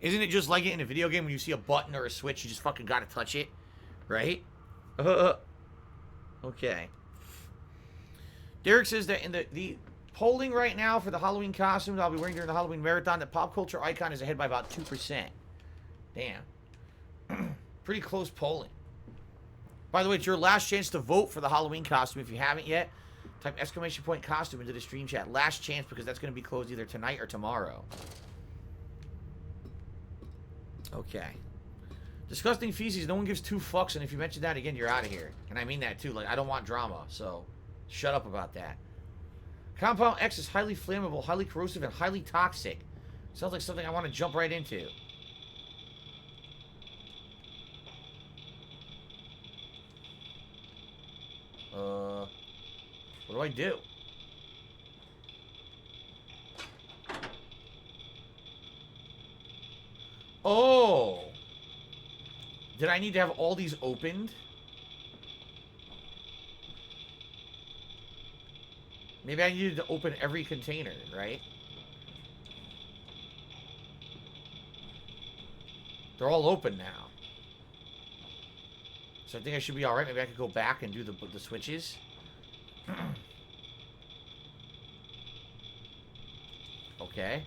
Isn't it just like it in a video game when you see a button or a switch, you just fucking gotta touch it? Right? Okay. Derek says that in the polling right now for the Halloween costumes I'll be wearing during the Halloween marathon, the pop culture icon is ahead by about 2%. Damn. Pretty close polling. By the way, it's your last chance to vote for the Halloween costume. If you haven't yet, type !costume into the stream chat. Last chance, because that's going to be closed either tonight or tomorrow. Okay. Disgusting feces. No one gives two fucks, and if you mention that again, you're out of here. And I mean that too. Like, I don't want drama, so shut up about that. Compound X is highly flammable, highly corrosive, and highly toxic. Sounds like something I want to jump right into. What do I do? Oh! Did I need to have all these opened? Maybe I needed to open every container, right? They're all open now. So I think I should be alright. Maybe I could go back and do the switches. Okay.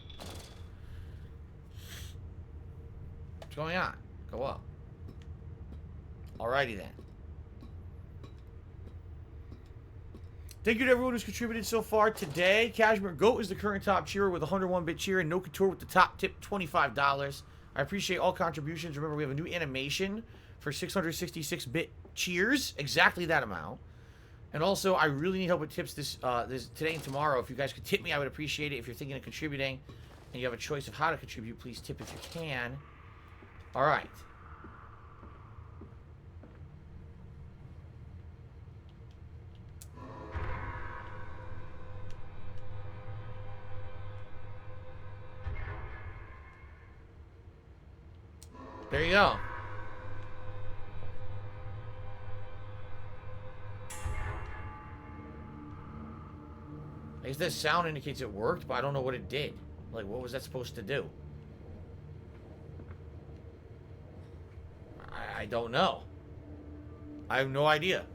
What's going on? Go up. Alrighty then. Thank you to everyone who's contributed so far today. Cashmere Goat is the current top cheerer with 101-bit cheer, and No Couture with the top tip, $25. I appreciate all contributions. Remember, we have a new animation for 666-bit cheers. Exactly that amount. And also, I really need help with tips this today and tomorrow. If you guys could tip me, I would appreciate it. If you're thinking of contributing and you have a choice of how to contribute, please tip if you can. All right. There you go. I guess this sound indicates it worked, but I don't know what it did. Like, what was that supposed to do? I don't know. I have no idea.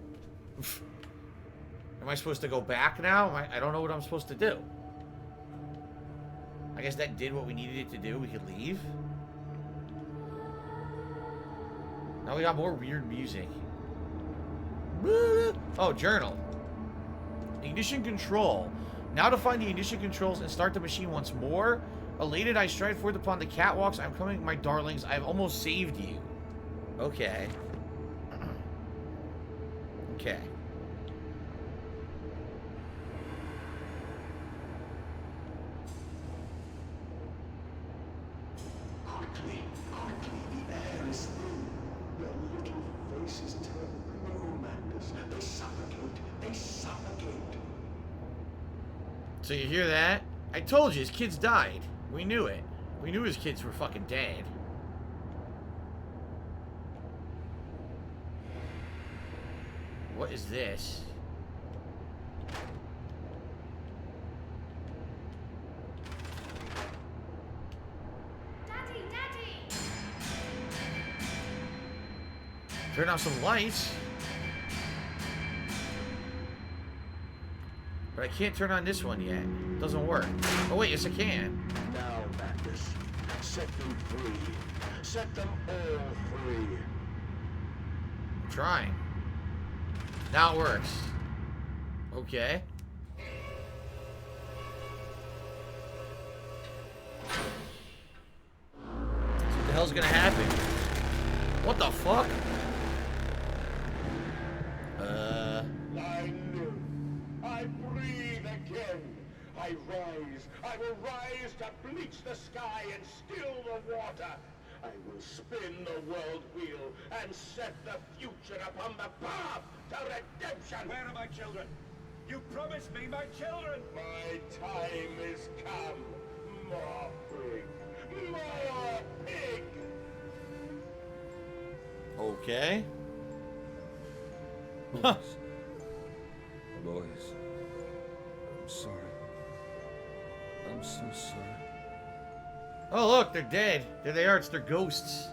Am I supposed to go back now? I don't know what I'm supposed to do. I guess that did what we needed it to do. We could leave. Now we got more weird music. Oh, journal. Ignition control. Now to find the ignition controls and start the machine once more. Elated, I stride forth upon the catwalks. I'm coming, my darlings. I've almost saved you. Okay. Okay. Quickly, the air is thin. Their little faces turn blue, Magnus. They suffocate. So you hear that? I told you, his kids died. We knew it. We knew his kids were fucking dead. What is this? Daddy! Turn off some lights. But I can't turn on this one yet. It doesn't work. Oh wait, yes I can. Now, Magnus, set them free. Set them all free. I'm trying. Now it works. Okay. So what the hell's gonna happen? What the fuck? I live. I breathe again. I rise. I will rise to bleach the sky and still the water. I will spin the world wheel and set the future upon the path to redemption. Where are my children? You promised me my children! My time is come. More pig. More pig. Okay. Oh, look, they're dead. There they are. It's their ghosts.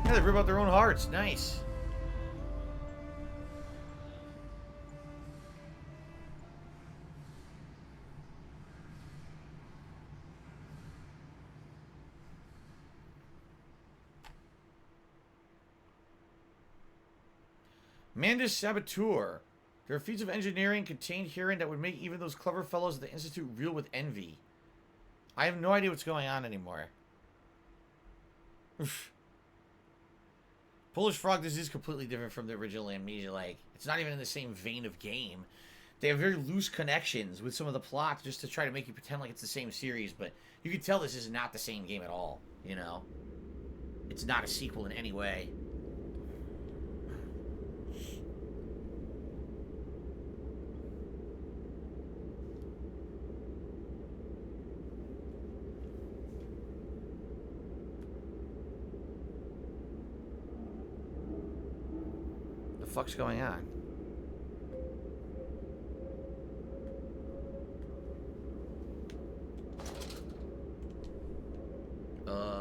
Yeah, they rip out their own hearts. Nice. Mandus Saboteur. There are feats of engineering contained herein that would make even those clever fellows at the Institute reel with envy. I have no idea what's going on anymore. Oof. Polish frog, this is completely different from the original Amnesia. Like, it's not even in the same vein of game. They have very loose connections with some of the plots just to try to make you pretend like it's the same series, but you can tell this is not the same game at all, you know? It's not a sequel in any way. What the fuck's going on?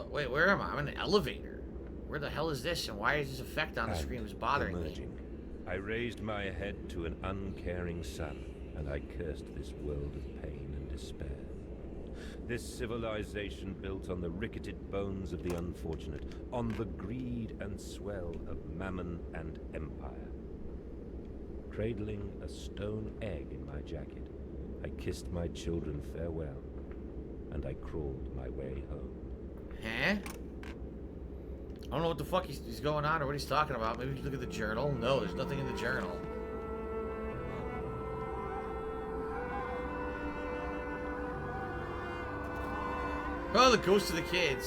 Wait, where am I? I'm in an elevator. Where the hell is this, and why is this effect on the screen was bothering me? I raised my head to an uncaring sun, and I cursed this world of pain and despair. This civilization built on the ricketed bones of the unfortunate, on the greed and swell of mammon and empire. Cradling a stone egg in my jacket, I kissed my children farewell, and I crawled my way home. Huh? I don't know what the fuck he's going on or what he's talking about. Maybe we should look at the journal. No, there's nothing in the journal. Oh, the ghosts of the kids.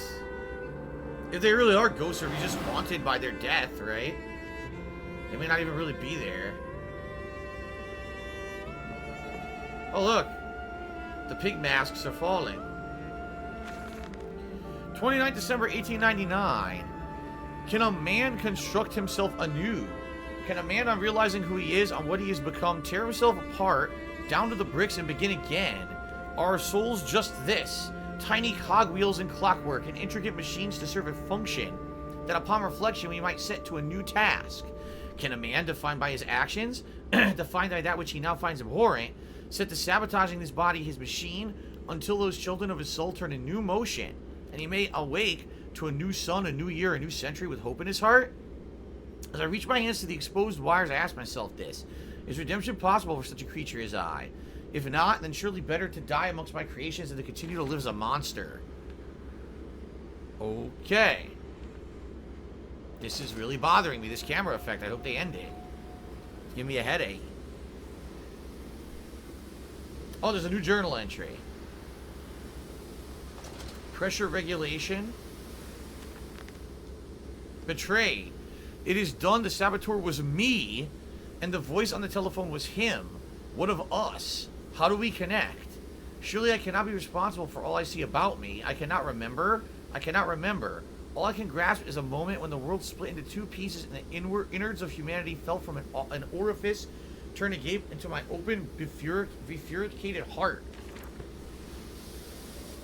If they really are ghosts, are we just haunted by their death, right? They may not even really be there. Oh, look. The pig masks are falling. 29th December 1899. Can a man construct himself anew? Can a man, on realizing who he is, on what he has become, tear himself apart, down to the bricks and begin again? Are our souls just this? Tiny cogwheels and clockwork and intricate machines to serve a function that upon reflection we might set to a new task? Can a man, defined by his actions, defined by that which he now finds abhorrent, set to sabotaging this body, his machine, until those children of his soul turn in new motion, and he may awake to a new sun, a new year, a new century with hope in his heart? As I reach my hands to the exposed wires, I ask myself this: is redemption possible for such a creature as I? If not, then surely better to die amongst my creations than to continue to live as a monster. Okay. This is really bothering me, this camera effect. I hope they end it. Give me a headache. Oh, there's a new journal entry. Pressure regulation. Betrayed. It is done. The saboteur was me, and the voice on the telephone was him. What of us? How do we connect? Surely I cannot be responsible for all I see about me. I cannot remember. I cannot remember. All I can grasp is a moment when the world split into two pieces and the innards of humanity fell from an orifice, turned agape into my open, bifurcated heart.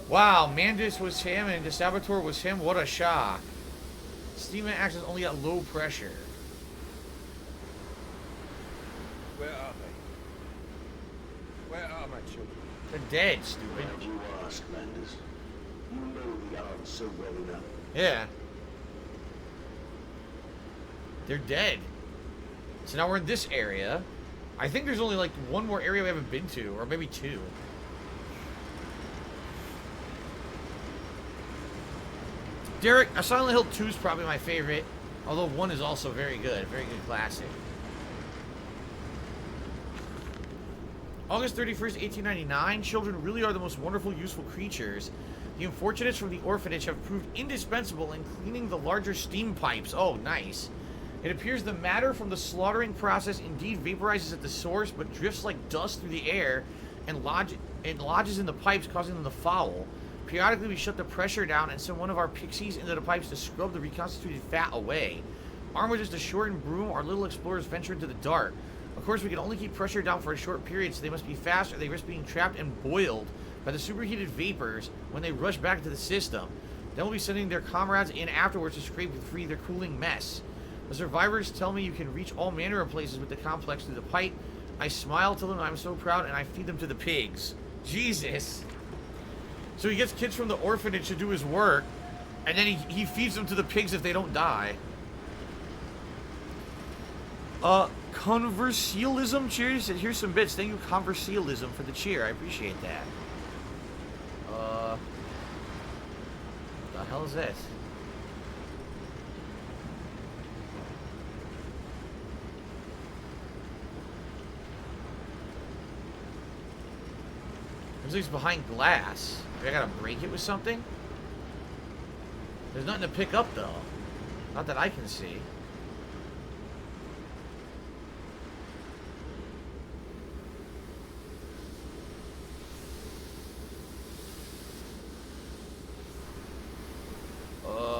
Wow, Mandus was him and the saboteur was him. What a shock. Steam actions only at low pressure. Where are they? Where are my children? They're dead, stupid. Why do you ask, Mandus? You know the answer well enough. Yeah. They're dead. So now we're in this area. I think there's only like one more area we haven't been to, or maybe two. Derek, Silent Hill 2 is probably my favorite, although 1 is also very good classic. August 31st, 1899. Children really are the most wonderful, useful creatures. The unfortunates from the orphanage have proved indispensable in cleaning the larger steam pipes. Oh, nice. It appears the matter from the slaughtering process indeed vaporizes at the source, but drifts like dust through the air and lodges in the pipes, causing them to foul. Periodically, we shut the pressure down and send one of our pixies into the pipes to scrub the reconstituted fat away. Armed with just a shortened broom, our little explorers venture into the dark. Of course, we can only keep pressure down for a short period, so they must be fast or they risk being trapped and boiled by the superheated vapors when they rush back into the system. Then we'll be sending their comrades in afterwards to scrape free their cooling mess. The survivors tell me you can reach all manner of places with the complex through the pipe. I smile to them, I'm so proud, and I feed them to the pigs. Jesus. So he gets kids from the orphanage to do his work, and then he feeds them to the pigs if they don't die. Conversialism, cheers. Here's some bits. Thank you, Conversialism, for the cheer. I appreciate that. What the hell is this? Looks like it's behind glass. Maybe I gotta break it with something? There's nothing to pick up, though. Not that I can see.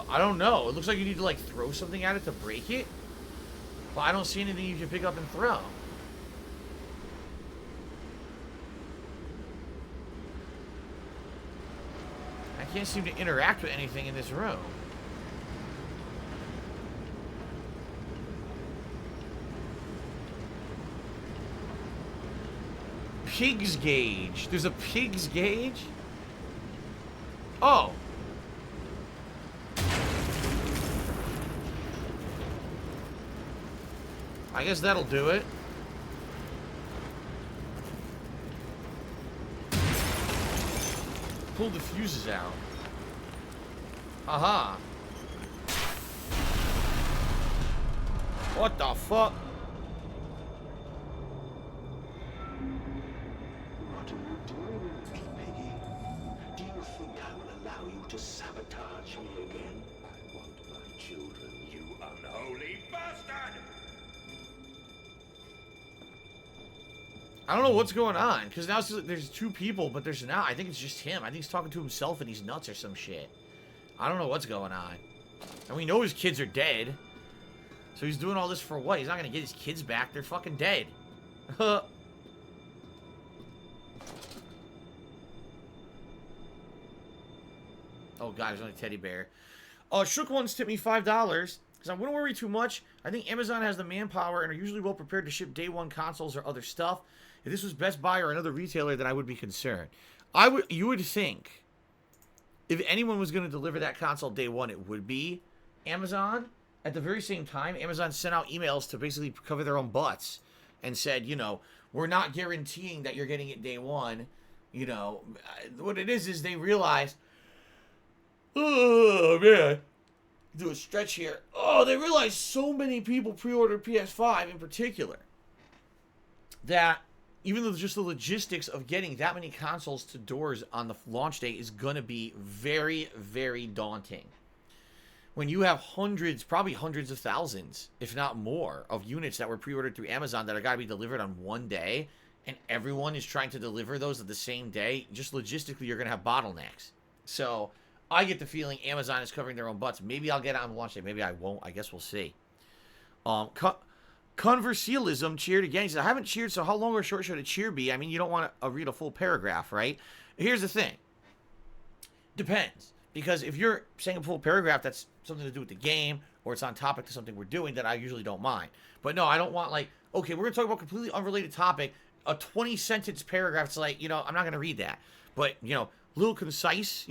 I don't know. It looks like you need to, like, throw something at it to break it. But I don't see anything you can pick up and throw. I can't seem to interact with anything in this room. Pig's gauge. There's a pig's gauge? Oh. I guess that'll do it. Pull the fuses out. Aha. What the fuck? What are you doing, little piggy? Do you think I will allow you to sabotage me again? I want my children, you unholy bastard! I don't know what's going on, because now there's two people, but there's now, I think it's just him. I think he's talking to himself and he's nuts or some shit. I don't know what's going on. And we know his kids are dead. So he's doing all this for what? He's not going to get his kids back. They're fucking dead. Oh god, there's only a teddy bear. Shook Ones tipped me $5. Because I wouldn't worry too much. I think Amazon has the manpower and are usually well prepared to ship day one consoles or other stuff. If this was Best Buy or another retailer, then I would be concerned. You would think if anyone was going to deliver that console day one, it would be Amazon. At the very same time, Amazon sent out emails to basically cover their own butts and said, you know, we're not guaranteeing that you're getting it day one. You know, what it is they realize, oh man, do a stretch here. Oh, they realize so many people pre-ordered PS5 in particular that even though just the logistics of getting that many consoles to doors on the launch day is going to be very, very daunting. When you have hundreds, probably hundreds of thousands, if not more, of units that were pre-ordered through Amazon that are got to be delivered on one day, and everyone is trying to deliver those at the same day, just logistically, you're going to have bottlenecks. So I get the feeling Amazon is covering their own butts. Maybe I'll get it on launch day. Maybe I won't. I guess we'll see. Conversialism cheered again. He said, I haven't cheered, so how long or short should a cheer be? I mean, you don't want to read a full paragraph, right? Here's the thing. Depends. Because if you're saying a full paragraph that's something to do with the game, or it's on topic to something we're doing, then I usually don't mind. But no, I don't want, like, okay, we're going to talk about a completely unrelated topic, a 20-sentence paragraph. It's like, you know, I'm not going to read that. But, you know, little concise,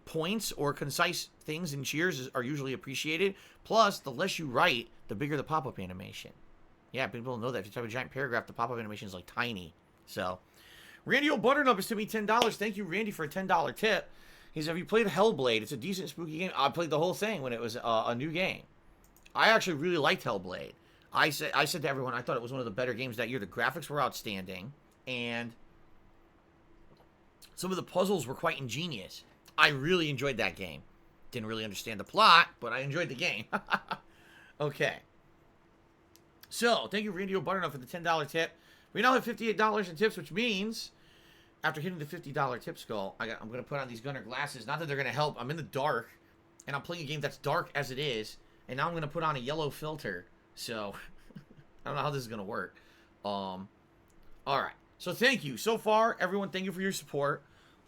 points or concise things in cheers are usually appreciated. Plus, the less you write, the bigger the pop-up animation. Yeah, people don't know that. If you type a giant paragraph, the pop-up animation is like tiny. So, Randy O'Butternut is to me $10. Thank you, Randy, for a $10 tip. He said, have you played Hellblade? It's a decent spooky game. I played the whole thing when it was a new game. I actually really liked Hellblade. I said to everyone, I thought it was one of the better games that year. The graphics were outstanding, and some of the puzzles were quite ingenious. I really enjoyed that game. Didn't really understand the plot, but I enjoyed the game. Okay. So, thank you, Randy O'Butternut, for the $10 tip. We now have $58 in tips, which means after hitting the $50 tip skull, I'm going to put on these Gunner glasses. Not that they're going to help. I'm in the dark, and I'm playing a game that's dark as it is, and now I'm going to put on a yellow filter So, I don't know how this is going to work. All right. So, thank you. So far, everyone, thank you for your support.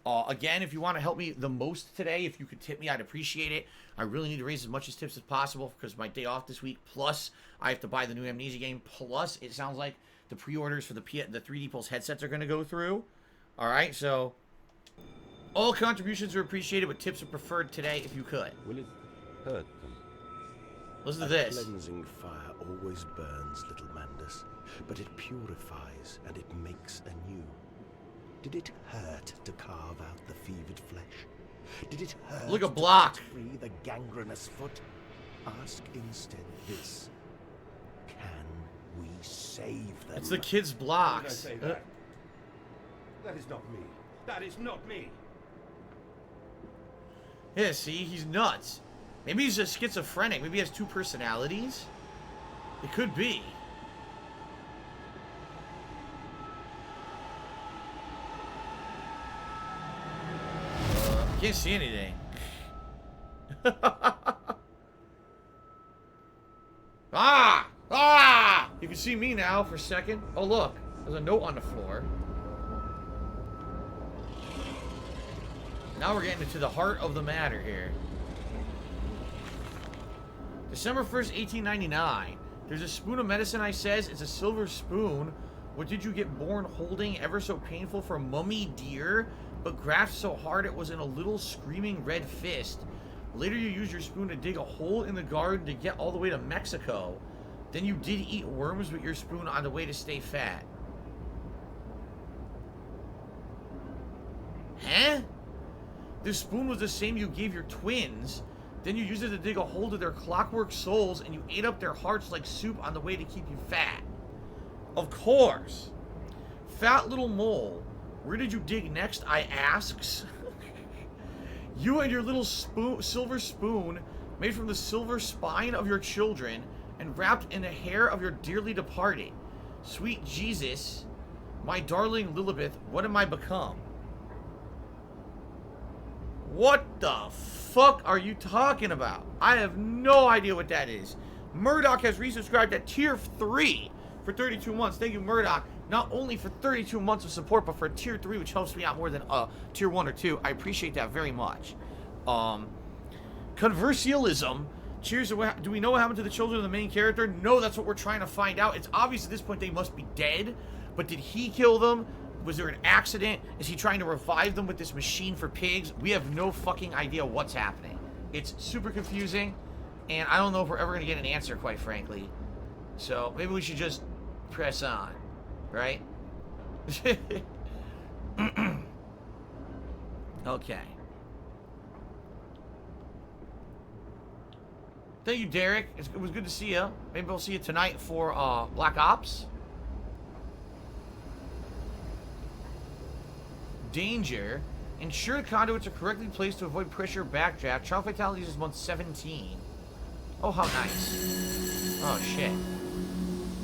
Again, if you want to help me the most today, if you could tip me, I'd appreciate it. I really need to raise as much as tips as possible because my day off this week. Plus, I have to buy the new Amnesia game. Plus, it sounds like the pre-orders for the 3D Pulse headsets are going to go through. All right, so all contributions are appreciated, but tips are preferred today if you could. Will it hurt them? Listen to this. A cleansing fire always burns, little Mandus, but it purifies and it makes anew. Did it hurt to carve out the fevered flesh? Did it hurt Look, a block. to free the gangrenous foot? Ask instead this. Can we save them? It's the kids' How did I blocks. say that? That is not me. That is not me. Yeah, see, he's nuts. Maybe he's a schizophrenic. Maybe he has two personalities. It could be. Can't see anything. Ah! Ah! You can see me now for a second. Oh, look. There's a note on the floor. Now we're getting into the heart of the matter here. December 1st, 1899. There's a spoon of medicine, I says. It's a silver spoon. What did you get born holding? Ever so painful for mummy dear, but grasped so hard it was in a little screaming red fist. Later you used your spoon to dig a hole in the garden to get all the way to Mexico. Then you did eat worms with your spoon on the way to stay fat. Huh? This spoon was the same you gave your twins. Then you used it to dig a hole to their clockwork souls, and you ate up their hearts like soup on the way to keep you fat. Of course. Fat little mole. Where did you dig next, I asks. You and your little silver spoon, made from the silver spine of your children, and wrapped in the hair of your dearly departed. Sweet Jesus, my darling Lilibeth, what am I become? What the fuck are you talking about? I have no idea what that is. Murdoch has resubscribed at tier 3 for 32 months. Thank you, Murdoch. Not only for 32 months of support, but for tier 3, which helps me out more than tier 1 or 2. I appreciate that very much. Conversialism. Cheers. Do we know what happened to the children of the main character? No, that's what we're trying to find out. It's obvious at this point they must be dead. But did he kill them? Was there an accident? Is he trying to revive them with this machine for pigs? We have no fucking idea what's happening. It's super confusing. And I don't know if we're ever going to get an answer, quite frankly. So maybe we should just press on. Right? Okay. Thank you, Derek. It was good to see you. Maybe we'll see you tonight for Black Ops. Danger. Ensure the conduits are correctly placed to avoid pressure backdraft. Child fatalities is month 17. Oh, how nice. Oh, shit.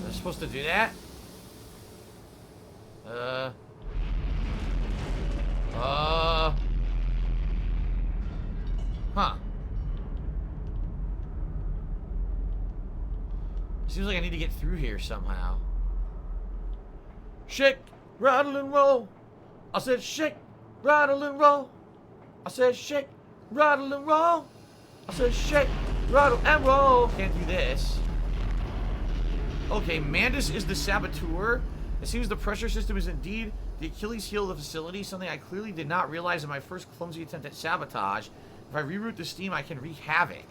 Was I supposed to do that? Huh. Seems like I need to get through here somehow. Shake, rattle, and roll. I said shake, rattle, and roll. I said shake, rattle, and roll. I said shake, rattle, and roll. Can't do this. Okay, Mandus is the saboteur. It seems the pressure system is indeed the Achilles heel of the facility, something I clearly did not realize in my first clumsy attempt at sabotage. If I reroute the steam, I can wreak havoc.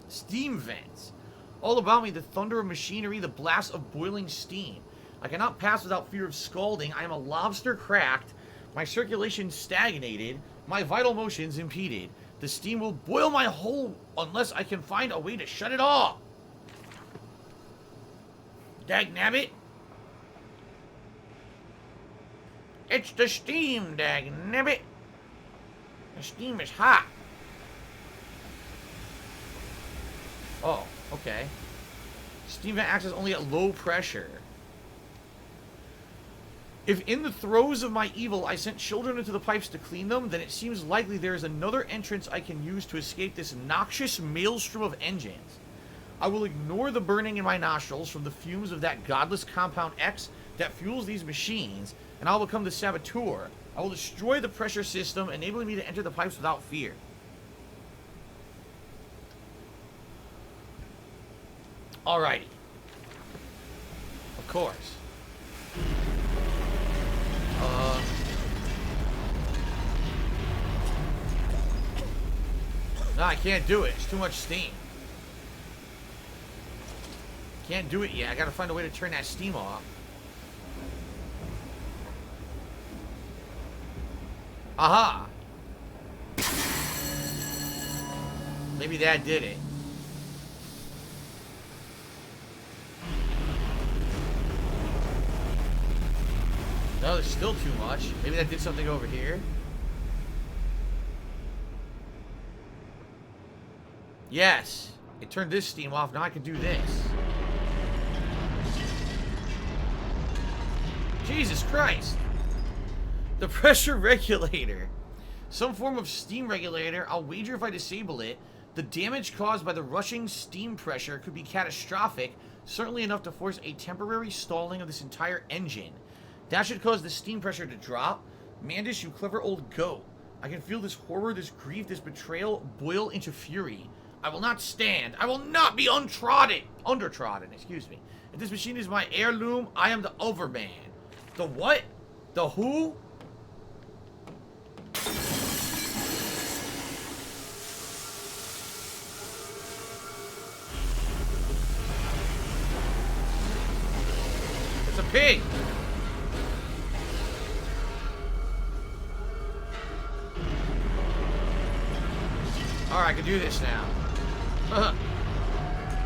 Steam vents. All about me, the thunder of machinery, the blast of boiling steam. I cannot pass without fear of scalding. I am a lobster cracked. My circulation stagnated. My vital motions impeded. The steam will boil my whole unless I can find a way to shut it off. Dagnabbit. It's the steam, dagnabbit. The steam is hot. Oh, okay. Steam vent acts only at low pressure. If in the throes of my evil I sent children into the pipes to clean them, then it seems likely there is another entrance I can use to escape this noxious maelstrom of engines. I will ignore the burning in my nostrils from the fumes of that godless compound X that fuels these machines, and I will become the saboteur. I will destroy the pressure system, enabling me to enter the pipes without fear. Alrighty. Of course. No, I can't do it. It's too much steam. Can't do it yet. I gotta find a way to turn that steam off. Aha! Maybe that did it. No, there's still too much. Maybe that did something over here. Yes. It turned this steam off. Now I can do this. Jesus Christ. The pressure regulator. Some form of steam regulator. I'll wager if I disable it, the damage caused by the rushing steam pressure could be catastrophic, certainly enough to force a temporary stalling of this entire engine. That should cause the steam pressure to drop. Mandus, you clever old goat. I can feel this horror, this grief, this betrayal boil into fury. I will not stand. I will not be undertrodden, excuse me. If this machine is my heirloom, I am the Overman. The what? The who? It's a pig. Alright, I can do this now.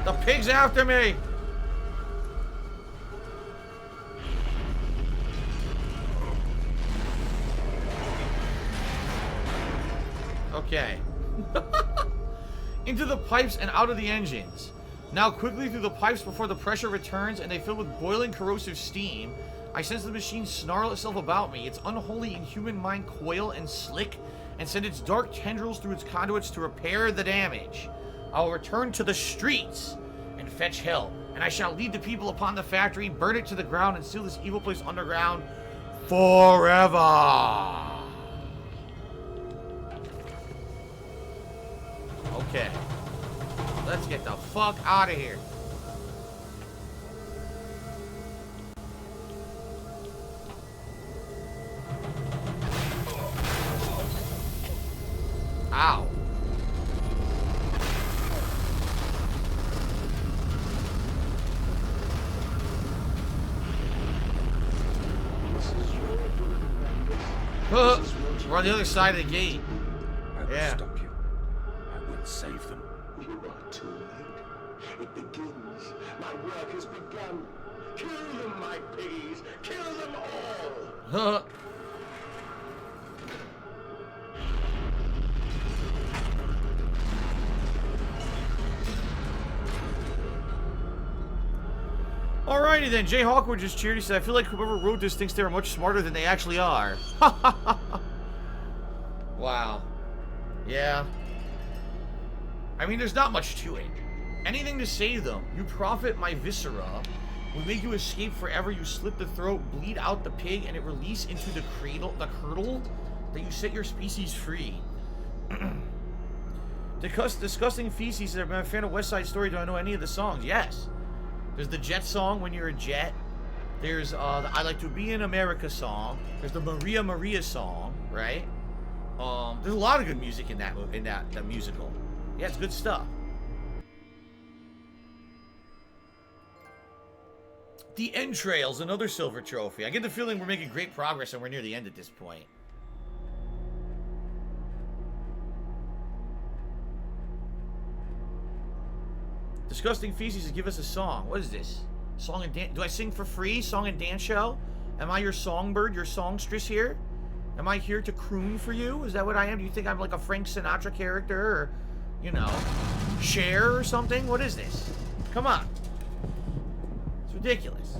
The pig's after me. Okay. Into the pipes and out of the engines. Now quickly through the pipes before the pressure returns and they fill with boiling corrosive steam. I sense the machine snarl itself about me. Its unholy inhuman mind coil and slick and send its dark tendrils through its conduits to repair the damage. I will return to the streets and fetch hell, and I shall lead the people upon the factory, burn it to the ground, and seal this evil place underground forever. Okay. Let's get the fuck out of here. Ow. We're on the other side of the gate. I will Yeah. stop you. I will save them. You are too late. It begins. My work has begun. Kill them, my piggies. Kill them all. Alrighty then, Jay Hawkwood just cheered. He said, I feel like whoever wrote this thinks they are much smarter than they actually are. Wow. Yeah. I mean, there's not much to it. Anything to save them. You profit my viscera. We make you escape forever. You slit the throat, bleed out the pig, and it release into the curdle that you set your species free. Disgusting feces. I'm a fan of West Side Story. Do I know any of the songs? Yes. There's the Jet song, When You're a Jet. There's the I Like to Be in America song. There's the Maria Maria song, right? There's a lot of good music in that musical. Yeah, it's good stuff. The Entrails, another silver trophy. I get the feeling we're making great progress and we're near the end at this point. Disgusting Feces, give us a song. What is this? Song and dance. Do I sing for free? Song and dance show? Am I your songbird, your songstress here? Am I here to croon for you? Is that what I am? Do you think I'm like a Frank Sinatra character or, you know, Cher or something? What is this? Come on. It's ridiculous.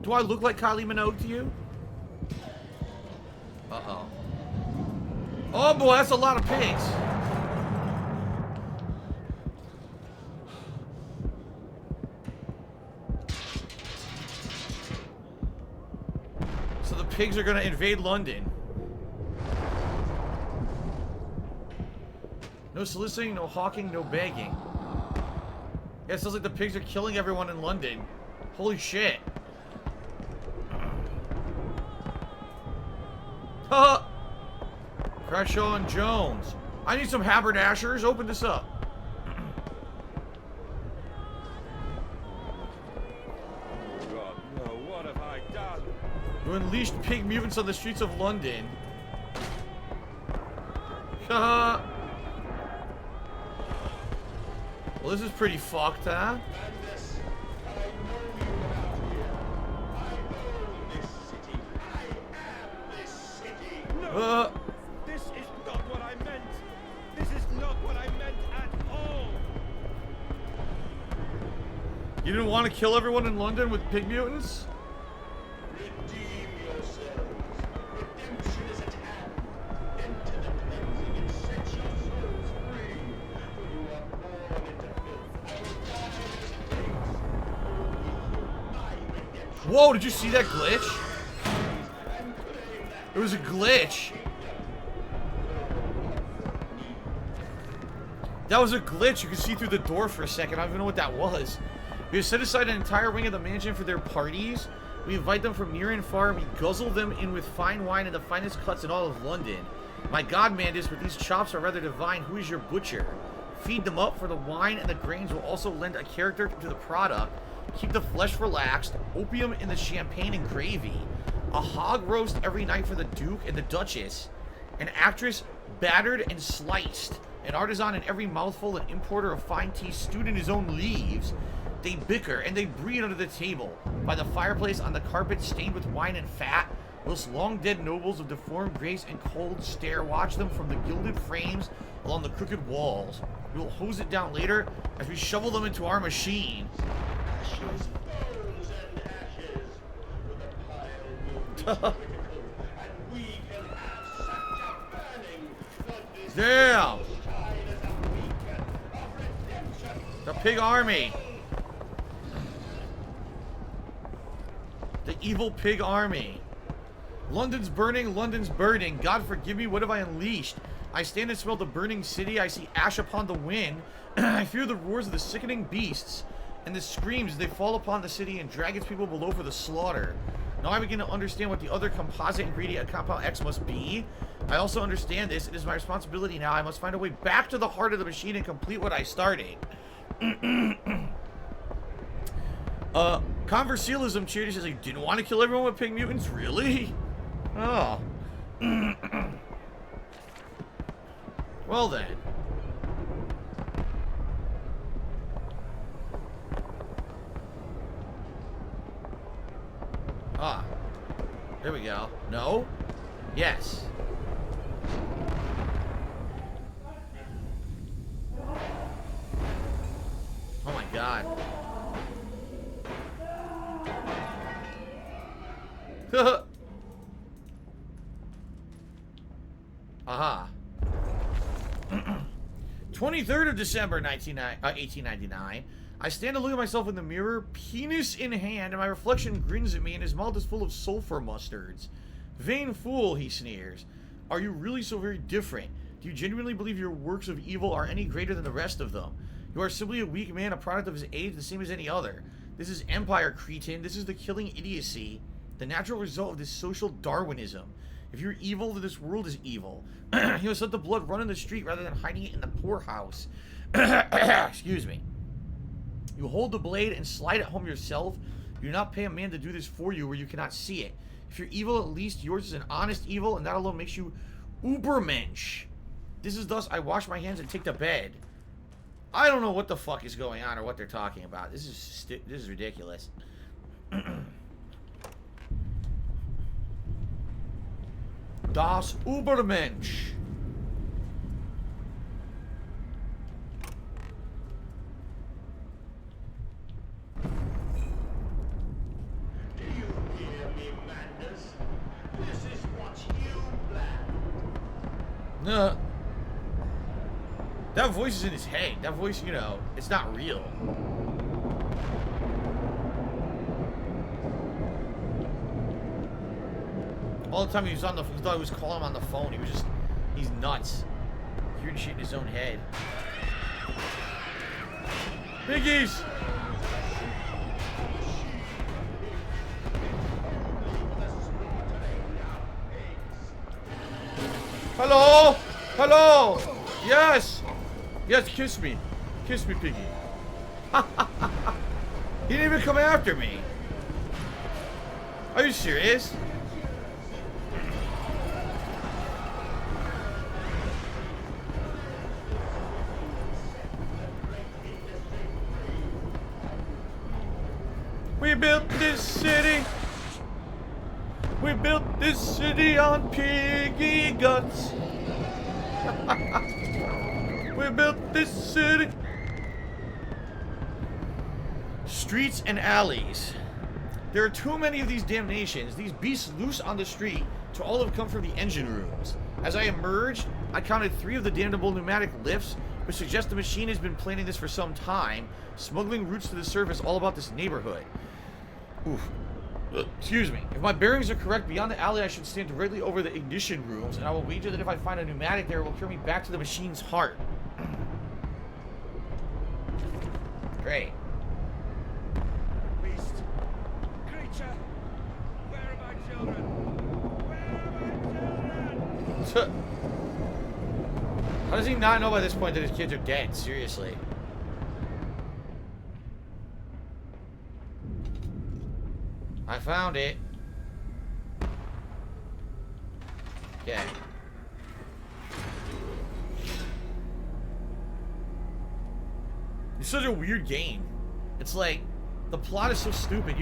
Do I look like Kylie Minogue to you? Uh-oh. Oh boy, that's a lot of pigs. So the pigs are gonna invade London. No soliciting, no hawking, no begging. Yeah, it sounds like the pigs are killing everyone in London. Holy shit. Huh. Creshaw and Jones. I need some haberdashers. Open this up. God, no, what have I done? You unleashed pig mutants on the streets of London. Haha. Well, this is pretty fucked, huh? Madness, I know you out here. I own this city. I am this city. No! This is not what I meant! This is not what I meant at all! You didn't want to kill everyone in London with pig mutants? Redeem yourselves. Redemption is at hand. Enter the cleansing and set your souls free. For you are born into filth. I will die as pigs. Only through my redemption. Whoa, did you see that glitch? And claim that It was a glitch. That was a glitch. You could see through the door for a second. I don't even know what that was. We have set aside an entire wing of the mansion for their parties. We invite them from near and far, and we guzzle them in with fine wine and the finest cuts in all of London. My God, Mandus, but these chops are rather divine. Who is your butcher? Feed them up, for the wine and the grains will also lend a character to the product. Keep the flesh relaxed. Opium in the champagne and gravy. A hog roast every night for the Duke and the Duchess. An actress battered and sliced. An artisan in every mouthful, an importer of fine tea stewed in his own leaves. They bicker and they breed under the table, by the fireplace on the carpet stained with wine and fat, whilst long dead nobles of deformed grace and cold stare watch them from the gilded frames along the crooked walls. We will hose it down later as we shovel them into our machine. ashes, bones, and ashes. With a pile will be critical, and we can have such a burning flood this Damn! shine as a beacon of redemption. The pig army. The evil pig army. London's burning, London's burning. God forgive me, what have I unleashed? I stand and smell the burning city. I see ash upon the wind. I fear the roars of the sickening beasts and the screams as they fall upon the city and drag its people below for the slaughter. Now I begin to understand what the other composite ingredient of Compound X must be. I also understand this. It is my responsibility now. I must find a way back to the heart of the machine and complete what I started. Conversialism Charity says, I didn't want to kill everyone with pig mutants? Really? Oh. Well then. Ah. There we go. No? Yes. Oh my god. Aha. 23rd of December, 1899. I stand and look at myself in the mirror, penis in hand, and my reflection grins at me, and his mouth is full of sulfur mustards. Vain fool, he sneers. Are you really so very different? Do you genuinely believe your works of evil are any greater than the rest of them? You are simply a weak man, a product of his age, the same as any other. This is empire, cretin. This is the killing idiocy. The natural result of this social Darwinism. If you're evil, then this world is evil. You must let the blood run in the street rather than hiding it in the poorhouse. Excuse me. You hold the blade and slide it home yourself. You do not pay a man to do this for you where you cannot see it. If you're evil, at least yours is an honest evil, and that alone makes you Ubermensch. This is thus I wash my hands and take to bed. I don't know what the fuck is going on or what they're talking about. This is ridiculous. Das Ubermensch. Do you hear me, madness? This is what you planned. That voice is in his head. That voice, you know, it's not real. All the time he thought he was calling him on the phone. He's nuts. Hearing shit in his own head. Piggies! Hello? Hello? Yes! Yes, kiss me. Kiss me, Piggy. He didn't even come after me. Are you serious? We built this city. We built this city on piggy guts. We built this city. Streets and alleys. There are too many of these damnations, these beasts loose on the street, to all have come from the engine rooms. As I emerged, I counted 3 of the damnable pneumatic lifts, which suggest the machine has been planning this for some time, smuggling routes to the surface all about this neighborhood. Oof. Excuse me. If my bearings are correct, beyond the alley I should stand directly over the ignition rooms, and I will wager that if I find a pneumatic there, it will carry me back to the machine's heart. Great. Beast. Creature. Where are my children? Where are my children? How does he not know by this point that his kids are dead? Seriously. I found it. Okay. It's such a weird game. It's like, the plot is so stupid.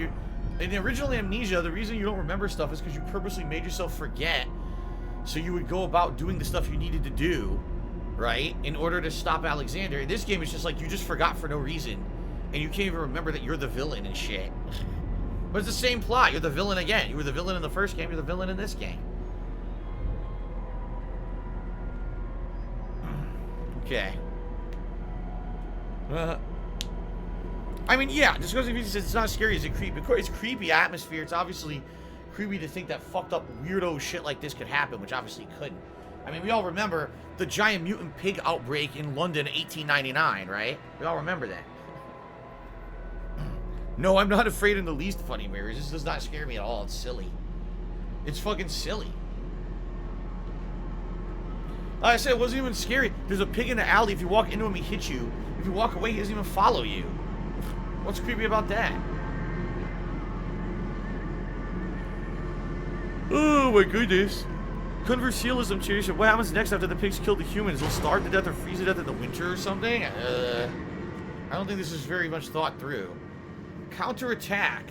In the original Amnesia, the reason you don't remember stuff is because you purposely made yourself forget, so you would go about doing the stuff you needed to do, right, in order to stop Alexander. In this game, it's just like, you just forgot for no reason, and you can't even remember that you're the villain and shit. But it's the same plot. You're the villain again. You were the villain in the first game. You're the villain in this game. Okay. I mean, yeah, just because he says it's not scary, is it creepy? It's creepy atmosphere. It's obviously creepy to think that fucked up weirdo shit like this could happen, which obviously couldn't. I mean, we all remember the giant mutant pig outbreak in London 1899, right? We all remember that. No, I'm not afraid in the least, Funny Mirrors. This does not scare me at all. It's silly. It's fucking silly. Like I said, it wasn't even scary. There's a pig in the alley. If you walk into him, he hits you. If you walk away, he doesn't even follow you. What's creepy about that? Oh my goodness. Conversialism changed. What happens next after the pigs kill the humans? They'll starve to death or freeze to death in the winter or something? I don't think this is very much thought through. Counterattack.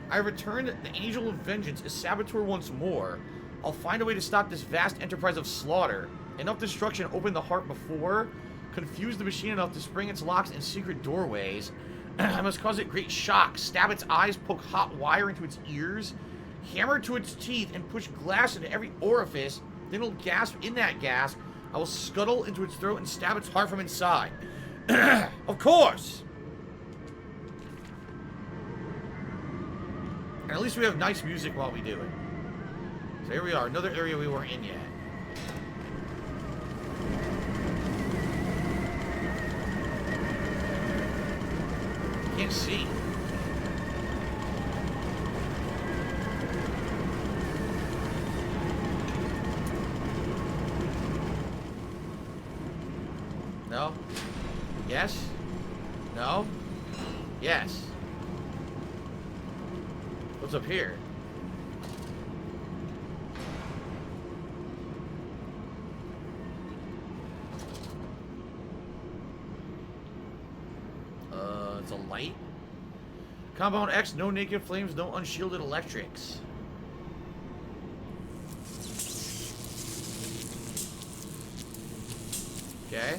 I returned the Angel of Vengeance as Saboteur once more. I'll find a way to stop this vast enterprise of slaughter. Enough destruction opened the heart before. Confuse the machine enough to spring its locks and secret doorways. I must cause it great shock. Stab its eyes, poke hot wire into its ears. Hammer to its teeth and push glass into every orifice. Then it'll gasp in that gasp. I will scuttle into its throat and stab its heart from inside. Of course! And at least we have nice music while we do it. So here we are, another area we weren't in yet. Can't see. No? Yes? No? Yes. What's up here? It's a light. Compound X, no naked flames, no unshielded electrics. Okay.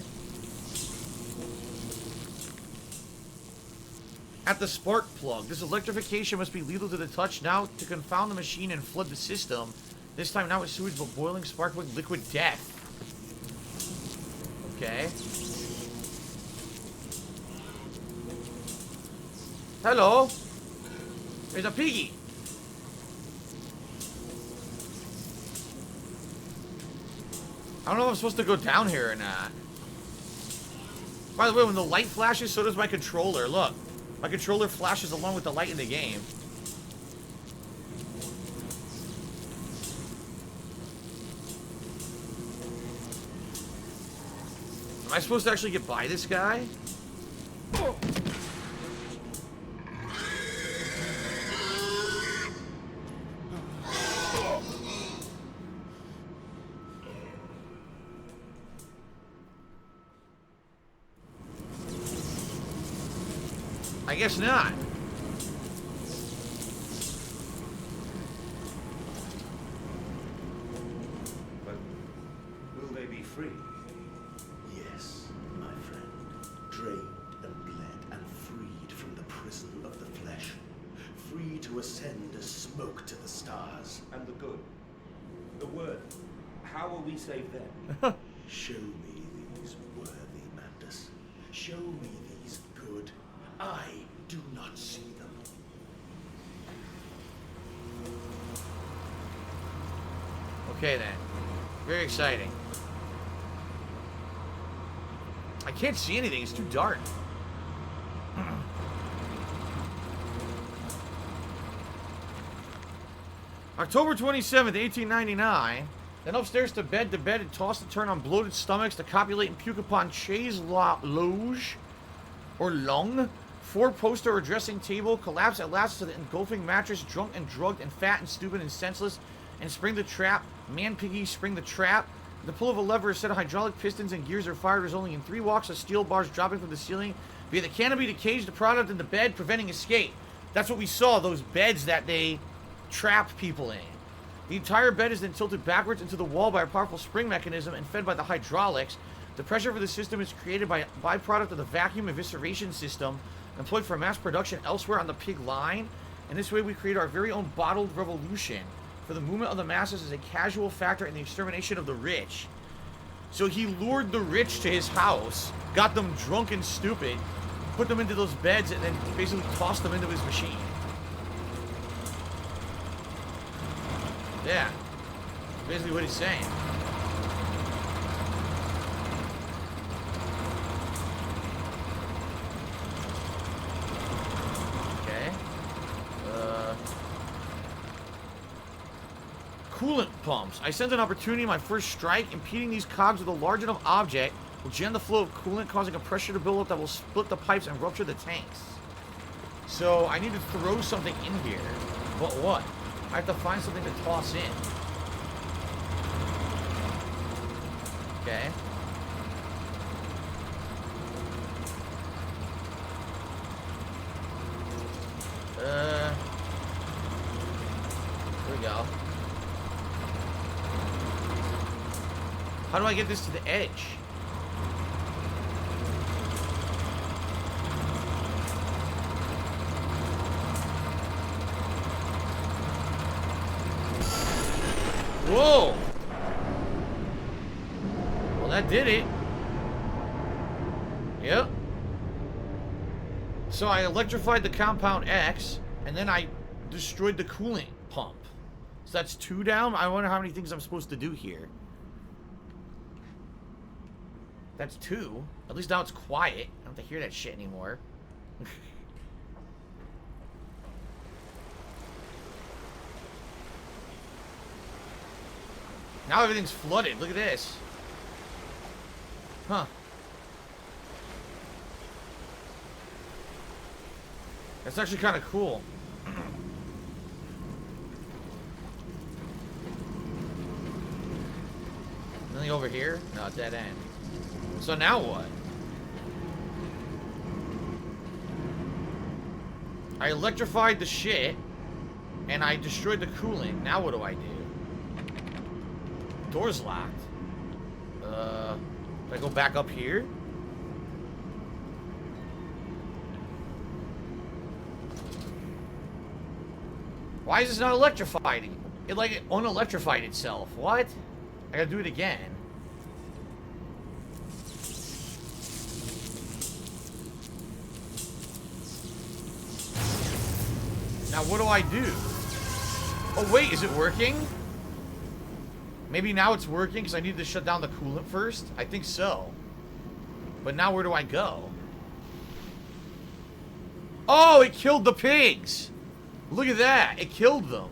At the spark plug. This electrification must be lethal to the touch. Now, to confound the machine and flood the system. This time not with sewage, but boiling, sparkling liquid death. Okay. Hello. There's a piggy. I don't know if I'm supposed to go down here or not. By the way, when the light flashes, so does my controller. Look. My controller flashes along with the light in the game. Am I supposed to actually get by this guy? Oh. I guess not. But will they be free? Yes, my friend. Drained and bled and freed from the prison of the flesh. Free to ascend as smoke to the stars. And the good. The word. How will we save them? Show me these worthy Mandus. Show me these good. I do not see them. Okay then. Very exciting. I can't see anything. It's too dark. October 27th, 1899. Then upstairs to bed and toss and turn on bloated stomachs to copulate and puke upon chaise loge or lung. Four-poster or dressing table collapse at last to the engulfing mattress, drunk and drugged and fat and stupid and senseless, and spring the trap. Man piggy, spring the trap. The pull of a lever, a set of hydraulic pistons and gears are fired, resulting in 3 walks of steel bars dropping from the ceiling via the canopy to cage the product in the bed, preventing escape. That's what we saw, those beds that they trap people in. The entire bed is then tilted backwards into the wall by a powerful spring mechanism and fed by the hydraulics. The pressure for the system is created by a byproduct of the vacuum evisceration system employed for mass production elsewhere on the pig line. In this way, we create our very own bottled revolution. For the movement of the masses is a casual factor in the extermination of the rich. So he lured the rich to his house, got them drunk and stupid, put them into those beds, and then basically tossed them into his machine. Yeah. Basically what he's saying. Coolant pumps. I sense an opportunity in my first strike. Impeding these cogs with a large enough object will jam the flow of coolant, causing a pressure to build up that will split the pipes and rupture the tanks. So I need to throw something in here. But what? I have to find something to toss in. Okay. Here we go. How do I get this to the edge? Whoa! Well, that did it. Yep. So I electrified the compound X, and then I destroyed the coolant pump. So that's 2 down? I wonder how many things I'm supposed to do here. That's 2. At least now it's quiet. I don't have to hear that shit anymore. Now everything's flooded. Look at this. Huh. That's actually kind of cool. Anything over here? No, dead end. So now what? I electrified the shit, and I destroyed the coolant. Now what do I do? Door's locked. Do I go back up here? Why is this not electrified? It like it unelectrified itself. What? I gotta do it again. Now what do I do? Oh wait, is it working? Maybe now it's working because I need to shut down the coolant first? I think so. But now where do I go? Oh, it killed the pigs! Look at that, it killed them.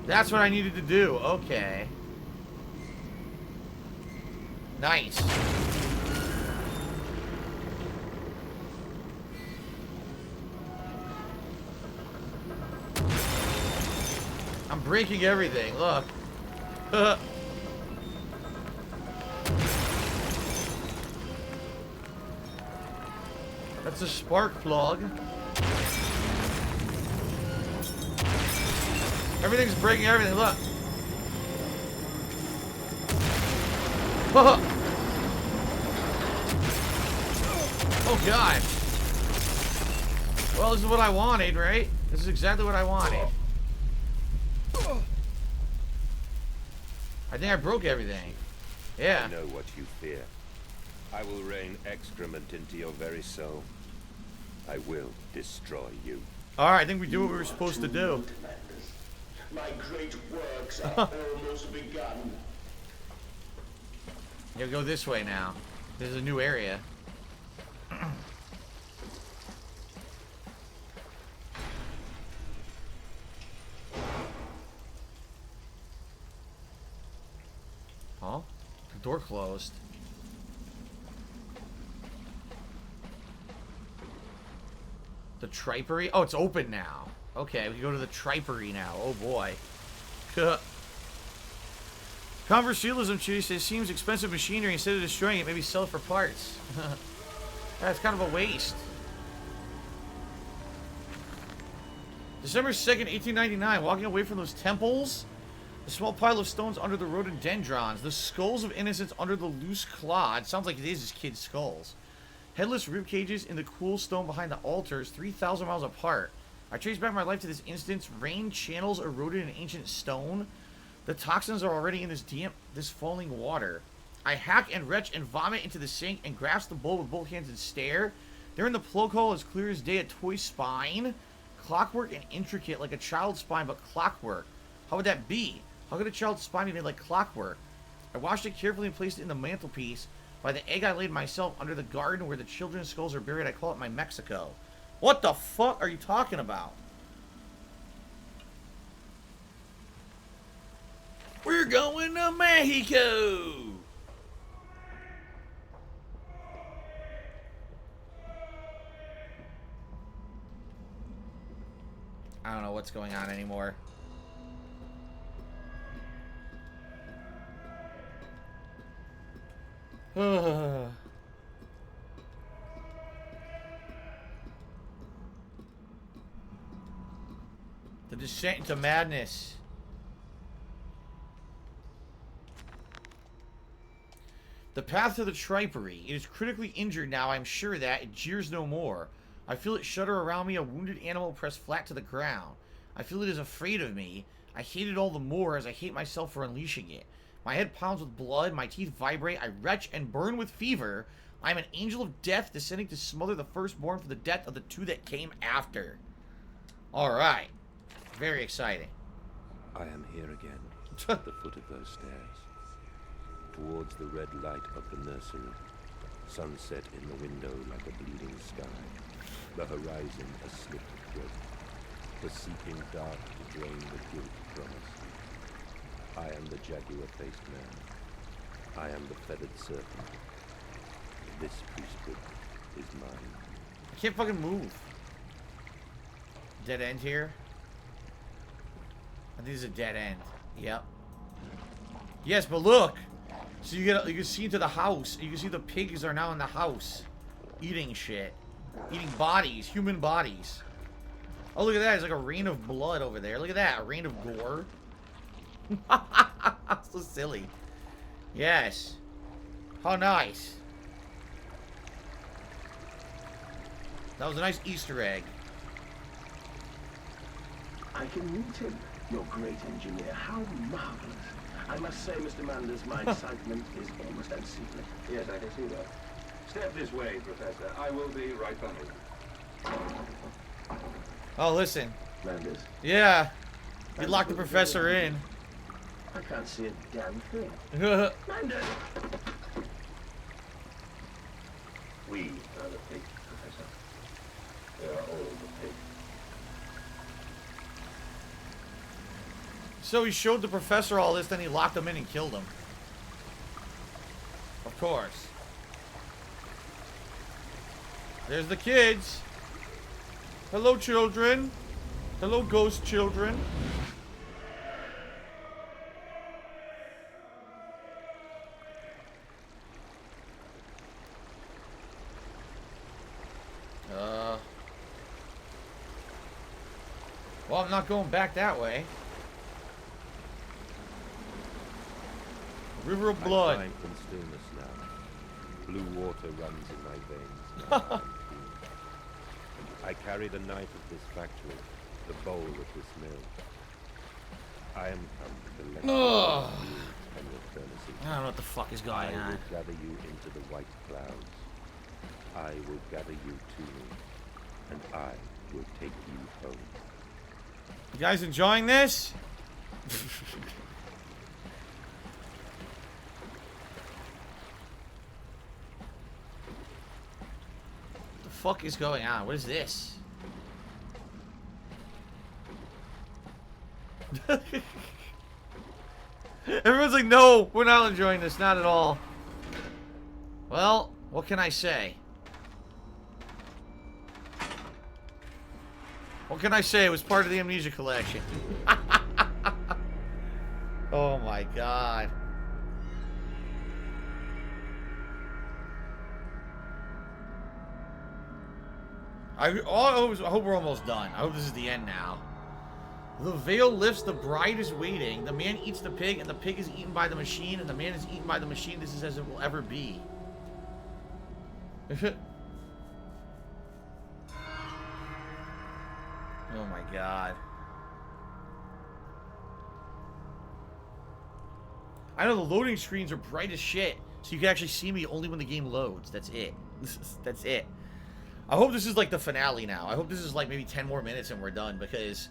That's what I needed to do, okay. Nice. I'm breaking everything, look. That's a spark plug. Everything's breaking everything, look. Oh god. Well, this is what I wanted, right? This is exactly what I wanted. I think I broke everything. Yeah. I know what you fear. I will rain excrement into your very soul. I will destroy you. Alright, I think we do what we were supposed to do. My great works are almost begun. You'll go this way now. This is a new area. Oh, the door closed. The tripery? Oh, it's open now. Okay, we can go to the tripery now. Oh boy. Conversialism Chase says seems expensive machinery. Instead of destroying it, maybe sell it for parts. That's kind of a waste. December 2nd, 1899. Walking away from those temples. A small pile of stones under the rhododendrons. The skulls of innocents under the loose clod. Sounds like it is his kids' skulls. Headless rib cages in the cool stone behind the altars, 3,000 miles apart. I trace back my life to this instance. Rain channels eroded in ancient stone. The toxins are already in this falling water. I hack and retch and vomit into the sink and grasp the bowl with both hands and stare. There in the plug hole, as clear as day, a toy spine. Clockwork and intricate, like a child's spine, but clockwork. How would that be? How could a child's spine be made like clockwork? I washed it carefully and placed it in the mantelpiece. By the egg I laid myself under the garden where the children's skulls are buried, I call it my Mexico. What the fuck are you talking about? We're going to Mexico! I don't know what's going on anymore. The descent into madness. The path to the tripery. It is critically injured now, I'm sure that. It jeers no more. I feel it shudder around me, a wounded animal pressed flat to the ground. I feel it is afraid of me. I hate it all the more as I hate myself for unleashing it. My head pounds with blood, my teeth vibrate, I retch and burn with fever. I am an angel of death descending to smother the firstborn for the death of the two that came after. Alright. Very exciting. I am here again, at the foot of those stairs. Towards the red light of the nursery. Sunset in the window like a bleeding sky. The horizon a slit throat. The seeping dark to drain the guilt from us. I am the jaguar-faced man. I am the feathered serpent. This priesthood is mine. I can't fucking move. Dead end here? I think this is a dead end. Yep. Yes, but look! So you can see into the house. You can see the pigs are now in the house. Eating shit. Eating bodies. Human bodies. Oh, look at that. There's like a rain of blood over there. Look at that. A rain of gore. So silly. Yes. How nice. That was a nice Easter egg. I can meet him, your great engineer. How marvelous. I must say, Mr. Manders, my excitement is almost unseemly. Yes, I can see that. Step this way, Professor. I will be right behind you. Oh, listen. Landis, Yeah. You locked the professor in. I can't see a damn thing. Oh, Landis! We are the pigs, Professor. They are all the pigs. so he showed the professor all this, then he locked him in and killed him. Of course. There's the kids. Hello, children. Hello, ghost children. Well, I'm not going back that way. River of blood. I find in stillness now. Blue water runs in my veins. I carry the knife of this factory, the bowl of this mill. I am come to collect Ugh. you and your furnaces. I don't know what the fuck is going I on. will gather you into the white clouds. I will gather you to me, and I will take you home. You guys enjoying this? What the fuck is going on? What is this? Everyone's like, no, we're not enjoying this, not at all. Well, what can I say? What can I say? It was part of the Amnesia collection. Oh my god. I hope we're almost done. I hope this is the end now. The veil lifts, the bride is waiting. The man eats the pig, and the pig is eaten by the machine, and the man is eaten by the machine. This is as it will ever be. Oh my god. I know the loading screens are bright as shit, so you can actually see me only when the game loads. That's it. That's it. I hope this is like the finale now. I hope this is like maybe 10 more minutes and we're done, because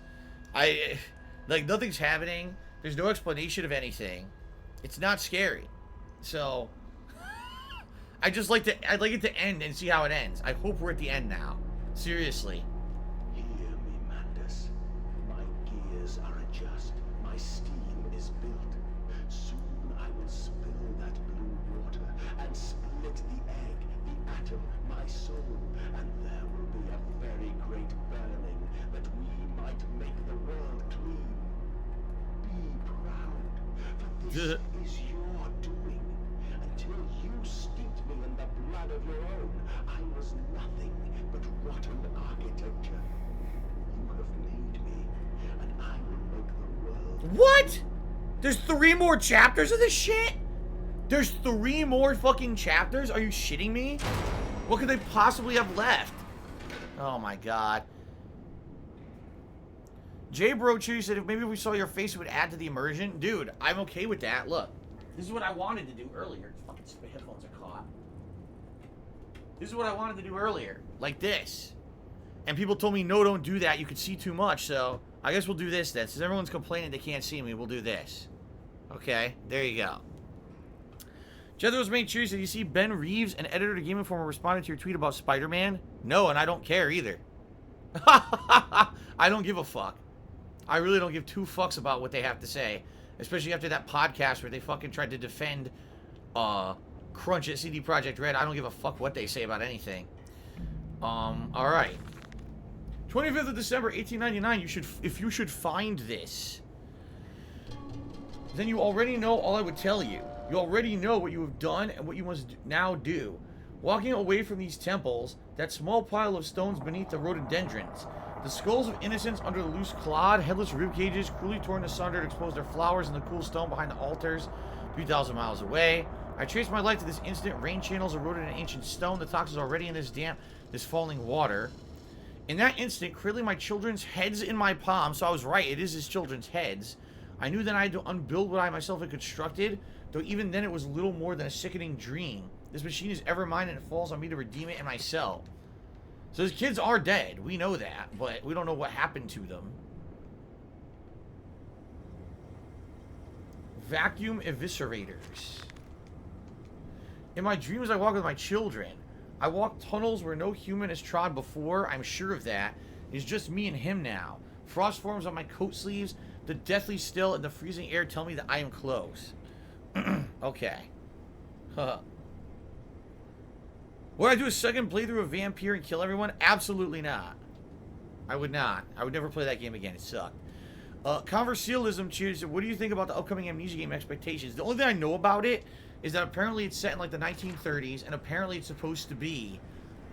like nothing's happening. There's no explanation of anything. It's not scary. So I'd like it to end and see how it ends. I hope we're at the end now. Seriously. Hear me, Mandus. My gears are adjust. My steam is built. Soon I will spill that blue water and split the egg, the atom, my soul, and there will be a very great burning that we might make the world clean. Be proud, for this is your doing. Until you steeped me in the blood of your own, I was nothing but rotten architecture. You have made me, and I will make the world. What? There's 3 more chapters of this shit? There's 3 more fucking chapters? Are you shitting me? What could they possibly have left? Oh my god. Jay Brochu said if maybe we saw your face it would add to the immersion. Dude, I'm okay with that. Look. This is what I wanted to do earlier. Fucking stupid headphones are caught. This is what I wanted to do earlier. Like this. And people told me, no, don't do that. You could see too much. So, I guess we'll do this then. Since everyone's complaining they can't see me, we'll do this. Okay? There you go. Jethro's main cheers. Did you see Ben Reeves, an editor to Game Informer, responded to your tweet about Spider-Man? No, and I don't care either. I don't give a fuck. I really don't give 2 fucks about what they have to say. Especially after that podcast where they fucking tried to defend Crunch at CD Projekt Red. I don't give a fuck what they say about anything. Alright. 25th of December, 1899. If you should find this, then you already know all I would tell you. You already know what you have done and what you must now do. Walking away from these temples, that small pile of stones beneath the rhododendrons, the skulls of innocents under the loose clod, headless ribcages, cruelly torn asunder to expose their flowers in the cool stone behind the altars, 3,000 miles away. I traced my life to this instant. Rain channels eroded an ancient stone. The toxins already in this damp, this falling water. In that instant, cradling my children's heads in my palm, so I was right, it is his children's heads. I knew then I had to unbuild what I myself had constructed, though even then it was little more than a sickening dream. This machine is ever mine and it falls on me to redeem it and myself. So his kids are dead. We know that, but we don't know what happened to them. Vacuum eviscerators. In my dreams, I walk with my children. I walk tunnels where no human has trod before. I'm sure of that. It's just me and him now. Frost forms on my coat sleeves. The deathly still and the freezing air tell me that I am close. Okay. Huh. Would I do a second playthrough of Vampire and kill everyone? Absolutely not. I would not. I would never play that game again. It sucked. Conversialism cheers. What do you think about the upcoming Amnesia game expectations? The only thing I know about it is that apparently it's set in like the 1930s, and apparently it's supposed to be,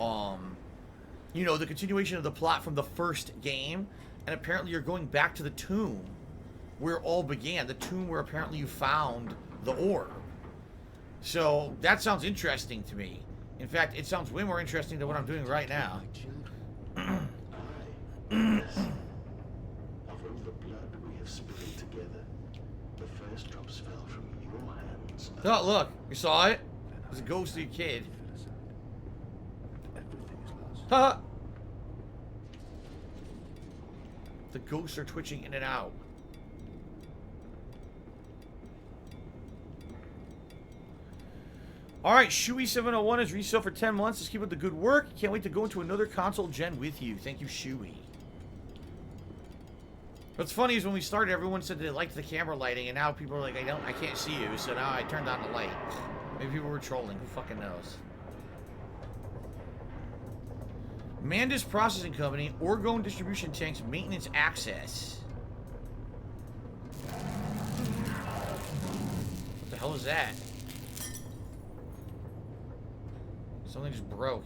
you know, the continuation of the plot from the first game, and apparently you're going back to the tomb where it all began, the tomb where apparently you found the orb. So that sounds interesting to me. In fact, it sounds way more interesting than what I'm doing right now. Of all the blood we have spilled together, the first drops fell from your hands. Oh, look, you saw it? There's a ghostly kid. Haha. The ghosts are twitching in and out. Alright, Shuey701 is resale for 10 months. Let's keep up the good work. Can't wait to go into another console gen with you. Thank you, Shuey. What's funny is when we started, everyone said they liked the camera lighting, and now people are like, I can't see you, so now I turned on the light. Maybe people were trolling. Who fucking knows? Mandis Processing Company, Orgone Distribution Tanks, Maintenance Access. What the hell is that? Something just broke.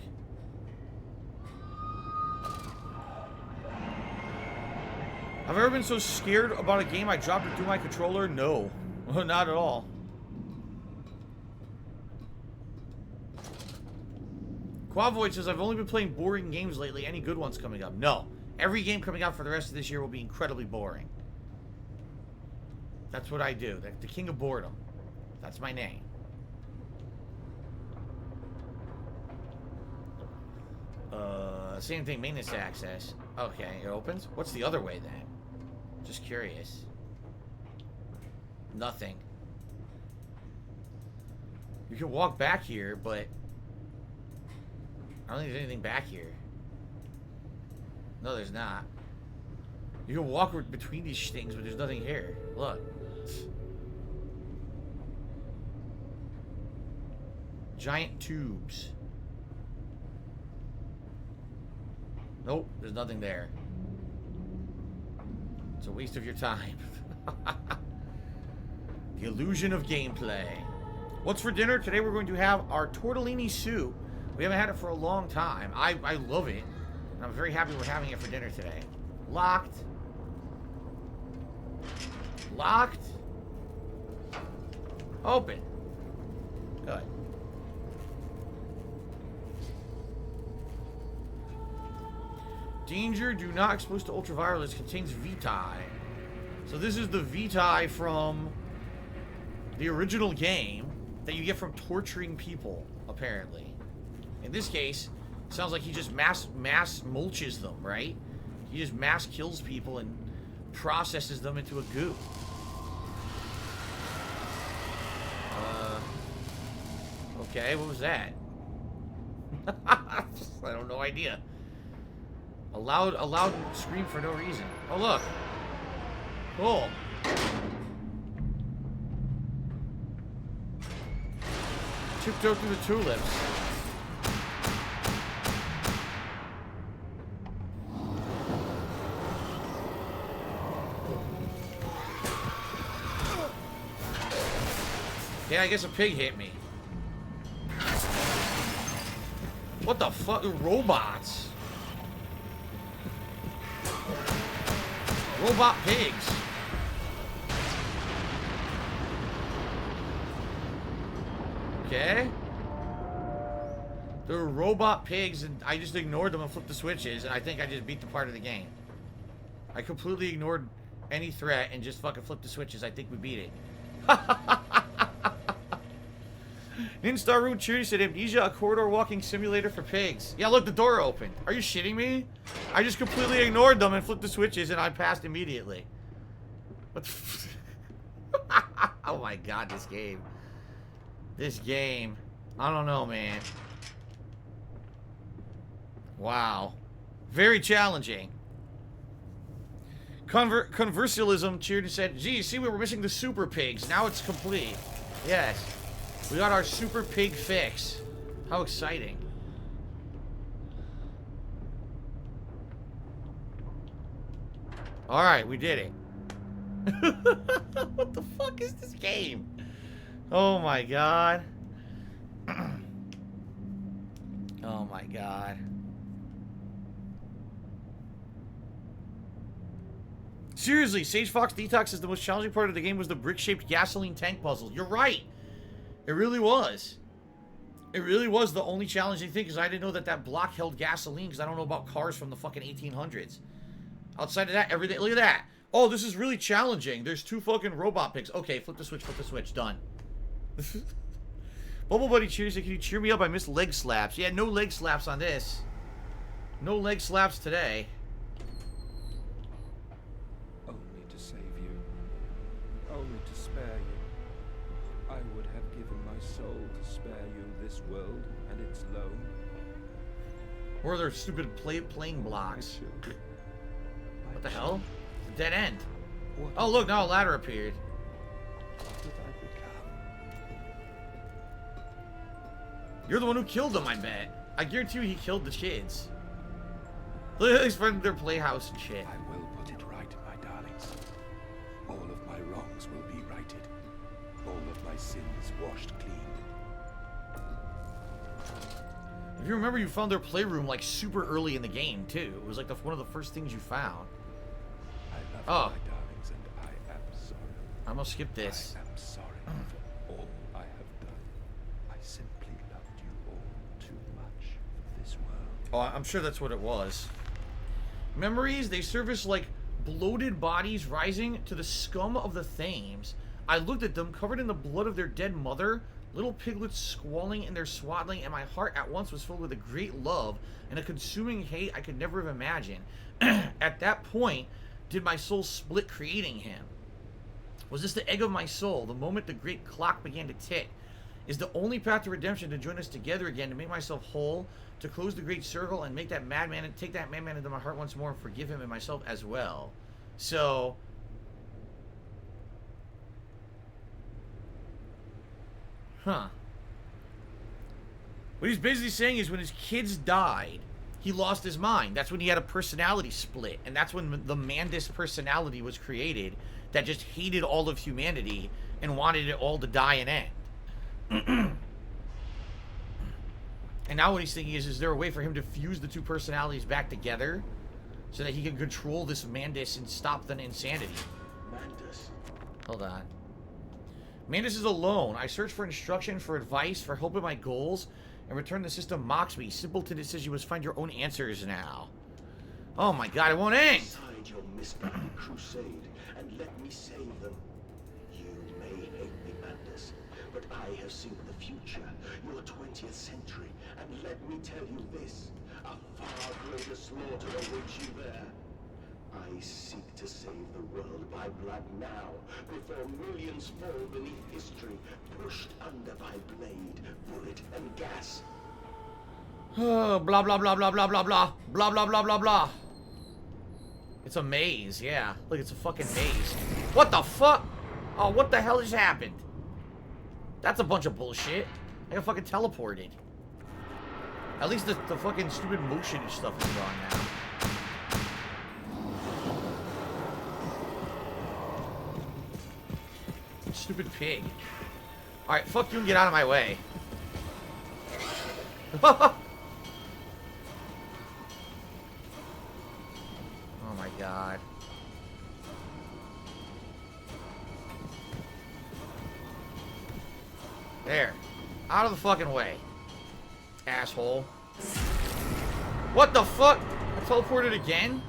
Have I ever been so scared about a game I dropped it through my controller? No. Not at all. Quavoid says, I've only been playing boring games lately. Any good ones coming up? No. Every game coming out for the rest of this year will be incredibly boring. That's what I do. The king of boredom. That's my name. Same thing, maintenance access. Okay, it opens. What's the other way then? Just curious. Nothing. You can walk back here, but I don't think there's anything back here. No, there's not. You can walk between these things, but there's nothing here. Look. Giant tubes. Nope, there's nothing there. It's a waste of your time. The illusion of gameplay. What's for dinner? Today we're going to have our tortellini soup. We haven't had it for a long time. I love it. And I'm very happy we're having it for dinner today. Locked. Locked. Open. Good. Danger, do not expose to ultraviolet. Contains Vitae. So this is the Vitae from the original game that you get from torturing people, apparently. In this case, it sounds like he just mass mulches them, right? He just mass kills people and processes them into a goo. Okay, what was that? I have no idea. A loud scream for no reason. Oh, look. Cool. Tiptoe through the tulips. Yeah, I guess a pig hit me. What the fuck? Robots. Robot pigs. Okay. There were robot pigs, and I just ignored them and flipped the switches, and I think I just beat the part of the game. I completely ignored any threat and just fucking flipped the switches. I think we beat it. Ninstar Root Cheery said Amnesia, a corridor walking simulator for pigs. Yeah, look, the door opened. Are you shitting me? I just completely ignored them and flipped the switches and I passed immediately. What the oh my god, this game. This game. I don't know, man. Wow. Very challenging. Conversialism cheered and said, gee, see, we were missing the super pigs. Now it's complete. Yes. We got our super pig fix. How exciting. Alright, we did it. What the fuck is this game? Oh my god. Oh my god. Seriously, Sage Fox Detox says the most challenging part of the game was the brick-shaped gasoline tank puzzle. You're right. It really was. It really was the only challenging thing, because I didn't know that that block held gasoline, because I don't know about cars from the fucking 1800s. Outside of that, everything... Look at that. Oh, this is really challenging. There's 2 fucking robot pigs. Okay, flip the switch. Done. Bubble Buddy cheers. Can you cheer me up? I missed leg slaps. Yeah, no leg slaps on this. No leg slaps today. Only to save you. Only to spare you. I would have given my soul to spare you this world and its loan. Or their stupid playing blocks. Children. What the hell? Dead end. What Oh, look, now a ladder appeared. did I become? You're the one who killed them, I bet. I guarantee you he killed the kids. Look at these from their playhouse and shit. I will put it right, my darlings. All of my wrongs will be righted. All of my sins washed clean. If you remember, you found their playroom like super early in the game too. It was like one of the first things you found. I love Oh. you, my darlings, and I am sorry. I'm gonna skip this. I am sorry for all I have done. I simply loved you all too much for this world. Oh, I'm sure that's what it was. Memories, they serve as like bloated bodies rising to the scum of the Thames. I looked at them, covered in the blood of their dead mother, little piglets squalling in their swaddling, and my heart at once was filled with a great love and a consuming hate I could never have imagined. At that point, did my soul split, creating him? Was this the egg of my soul, the moment the great clock began to tick? Is the only path to redemption to join us together again, to make myself whole, to close the great circle and make that madman and take that madman into my heart once more and forgive him and myself as well? So, huh. What he's basically saying is when his kids died, he lost his mind. That's when he had a personality split. And that's when the Mandus personality was created, that just hated all of humanity and wanted it all to die and end. And now what he's thinking is there a way for him to fuse the 2 personalities back together so that he can control this Mandus and stop the insanity? Mandus. Hold on. Mandus is alone. I search for instruction, for advice, for help in my goals. In return, the system mocks me. Simpleton, it says you must find your own answers now. Oh my god, it won't end! Decide your misguided crusade and let me save them. You may hate me, Mandus, but I have seen the future, your 20th century, and let me tell you this, a far greater slaughter awaits you there. I seek to save the world by blood now, before millions fall beneath history, pushed under by blade, bullet, and gas. Oh, blah, blah, blah, blah, blah, blah, blah. Blah, blah, blah, blah, blah. It's a maze, yeah. Look, it's a fucking maze. What the fuck? Oh, what the hell just happened? That's a bunch of bullshit. I got fucking teleported. At least the fucking stupid motion and stuff is gone now. Stupid pig. Alright, fuck you and get out of my way. Oh my god. There. Out of the fucking way. Asshole. What the fuck? I teleported again?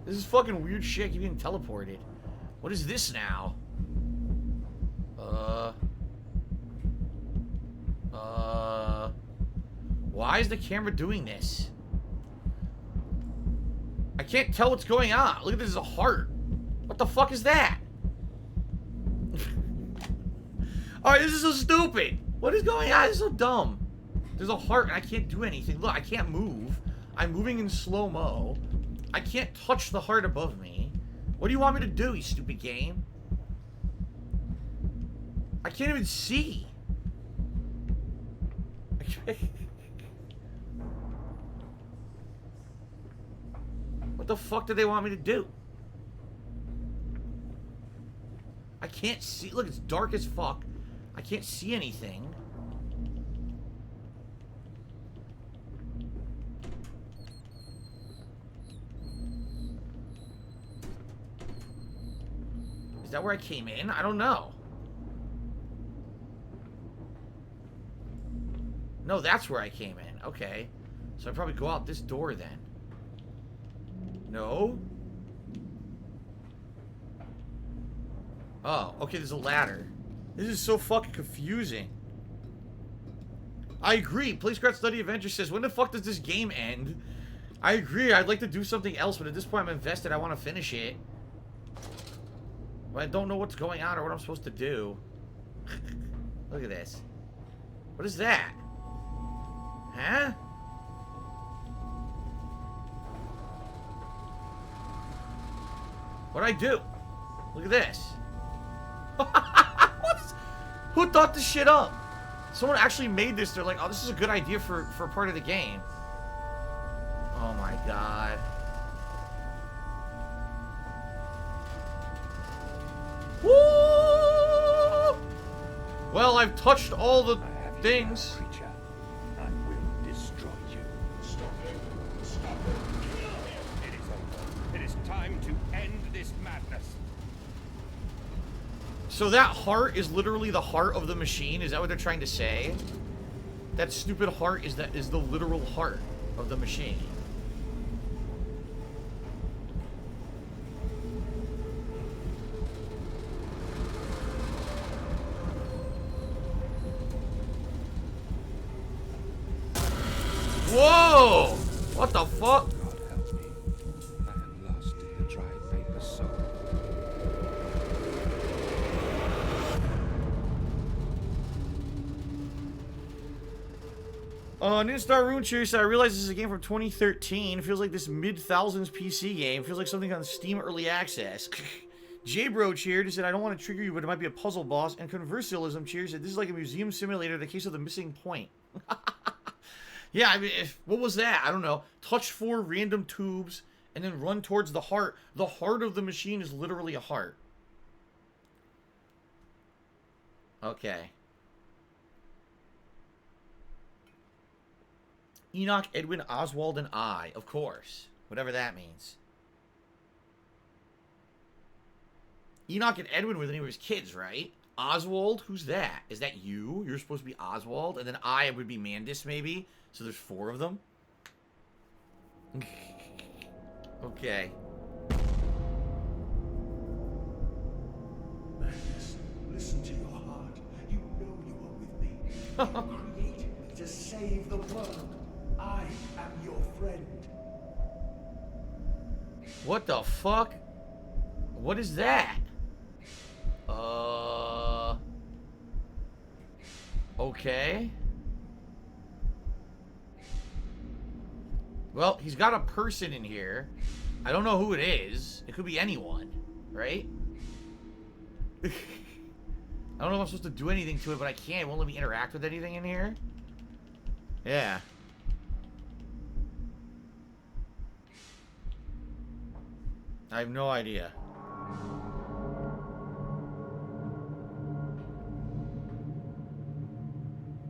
This is fucking weird shit. I keep getting teleported. What is this now? Why is the camera doing this? I can't tell what's going on. Look at this, is a heart. What the fuck is that? Alright, this is so stupid. What is going on? This is so dumb. There's a heart and I can't do anything. Look, I can't move. I'm moving in slow-mo. I can't touch the heart above me. What do you want me to do, you stupid game? I can't even see. What the fuck do they want me to do? I can't see. Look, it's dark as fuck. I can't see anything. Is that where I came in? I don't know. No, that's where I came in. Okay. So I probably go out this door then. No? Oh, okay, there's a ladder. This is so fucking confusing. I agree. Play Study Adventure says, when the fuck does this game end? I agree. I'd like to do something else, but at this point I'm invested. I want to finish it. But I don't know what's going on or what I'm supposed to do. Look at this. What is that? Huh? What'd I do? Look at this. Who thought this shit up? Someone actually made this. They're like, oh, this is a good idea for part of the game. Oh my god. Woo! Well, I've touched all the things. Creature, I will destroy you. Stop him! Stop him! Kill him! It is over. It is time to end this madness. So that heart is literally the heart of the machine? Is that what they're trying to say? That stupid heart is the literal heart of the machine. Whoa! What the fuck? God help me. I am lost in the dry paper soul. Ninstar Rune Cheer said, I realize this is a game from 2013. It feels like this mid-thousands PC game. It feels like something on Steam Early Access. J-Bro cheered, said, I don't want to trigger you, but it might be a puzzle boss. And Conversialism cheers, said, this is like a museum simulator, the case of the missing point. Yeah, I mean, what was that? I don't know. Touch 4 random tubes and then run towards the heart. The heart of the machine is literally a heart. Okay. Enoch, Edwin, Oswald, and I. Of course. Whatever that means. Enoch and Edwin were the name of his kids, right? Oswald? Who's that? Is that you? You're supposed to be Oswald? And then I would be Mandis, maybe? So there's 4 of them? Okay. Magnus, listen to your heart. You know you are with me. You created me to save the world. I am your friend. What the fuck? What is that? Okay. Well, he's got a person in here. I don't know who it is. It could be anyone, right? I don't know if I'm supposed to do anything to it, but I can't. It won't let me interact with anything in here. Yeah. I have no idea.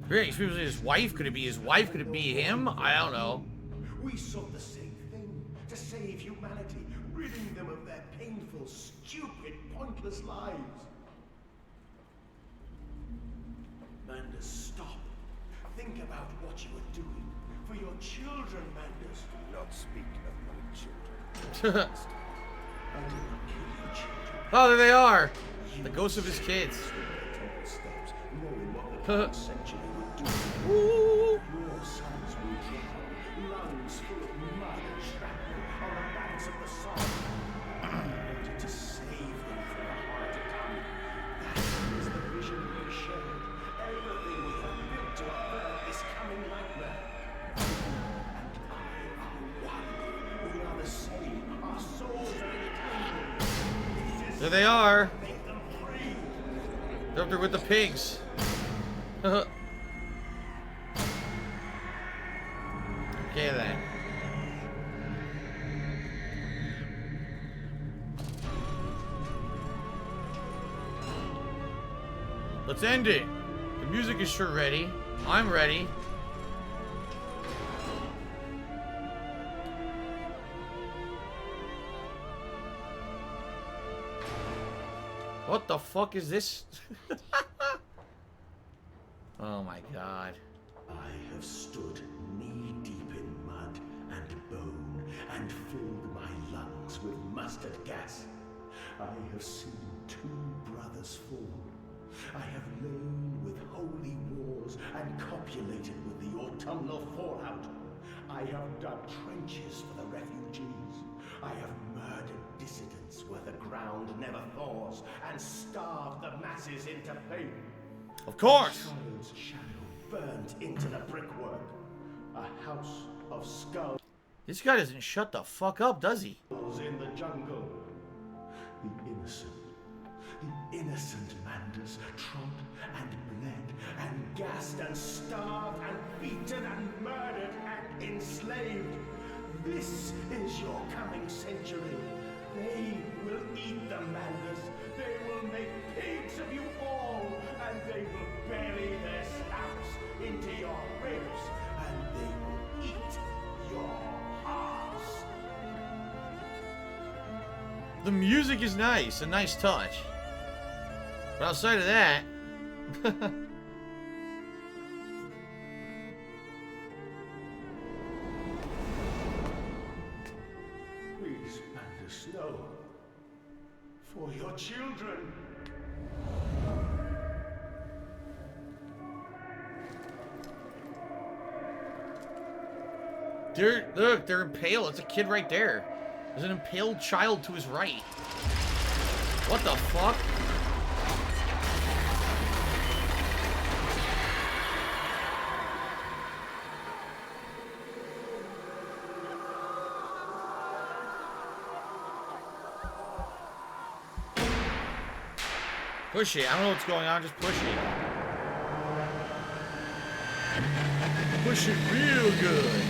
Really? His wife? Could it be his wife? Could it be him? I don't know. We sought the same thing, to save humanity, ridding them of their painful, stupid, pointless lives. Mandus, stop. Think about what you are doing. For your children, Mandus. Do not speak of my children. I did not kill your children. Oh, there they are. The ghosts of his kids. Steps, knowing what the century would do. Ooh. Your sons will There they are. Make them free. They're up there with the pigs. Okay then. Let's end it. The music is sure ready. I'm ready. What the fuck is this? Oh my god. I have stood knee-deep in mud and bone and filled my lungs with mustard gas. I have seen 2 brothers fall. I have lain with holy wars and copulated with the autumnal fallout. I have dug trenches for the refugees. I have murdered dissidents where the ground never thaws and starved the masses into pain. Of course. Child's shadow burned into the brickwork. A house of skulls This guy doesn't shut the fuck up, does he? in the jungle. The innocent Manders trod and bled and gassed and starved and beaten and murdered and enslaved. This is your coming century. They will eat the Manders. They will make pigs of you all, and they will bury their snouts into your ribs, and they will eat your hearts. The music is nice, a nice touch. But outside of that... Please, Manders, no. For your children. Look, they're impaled. It's a kid right there. There's an impaled child to his right. What the fuck? Push it. I don't know what's going on. Just push it. Push it real good.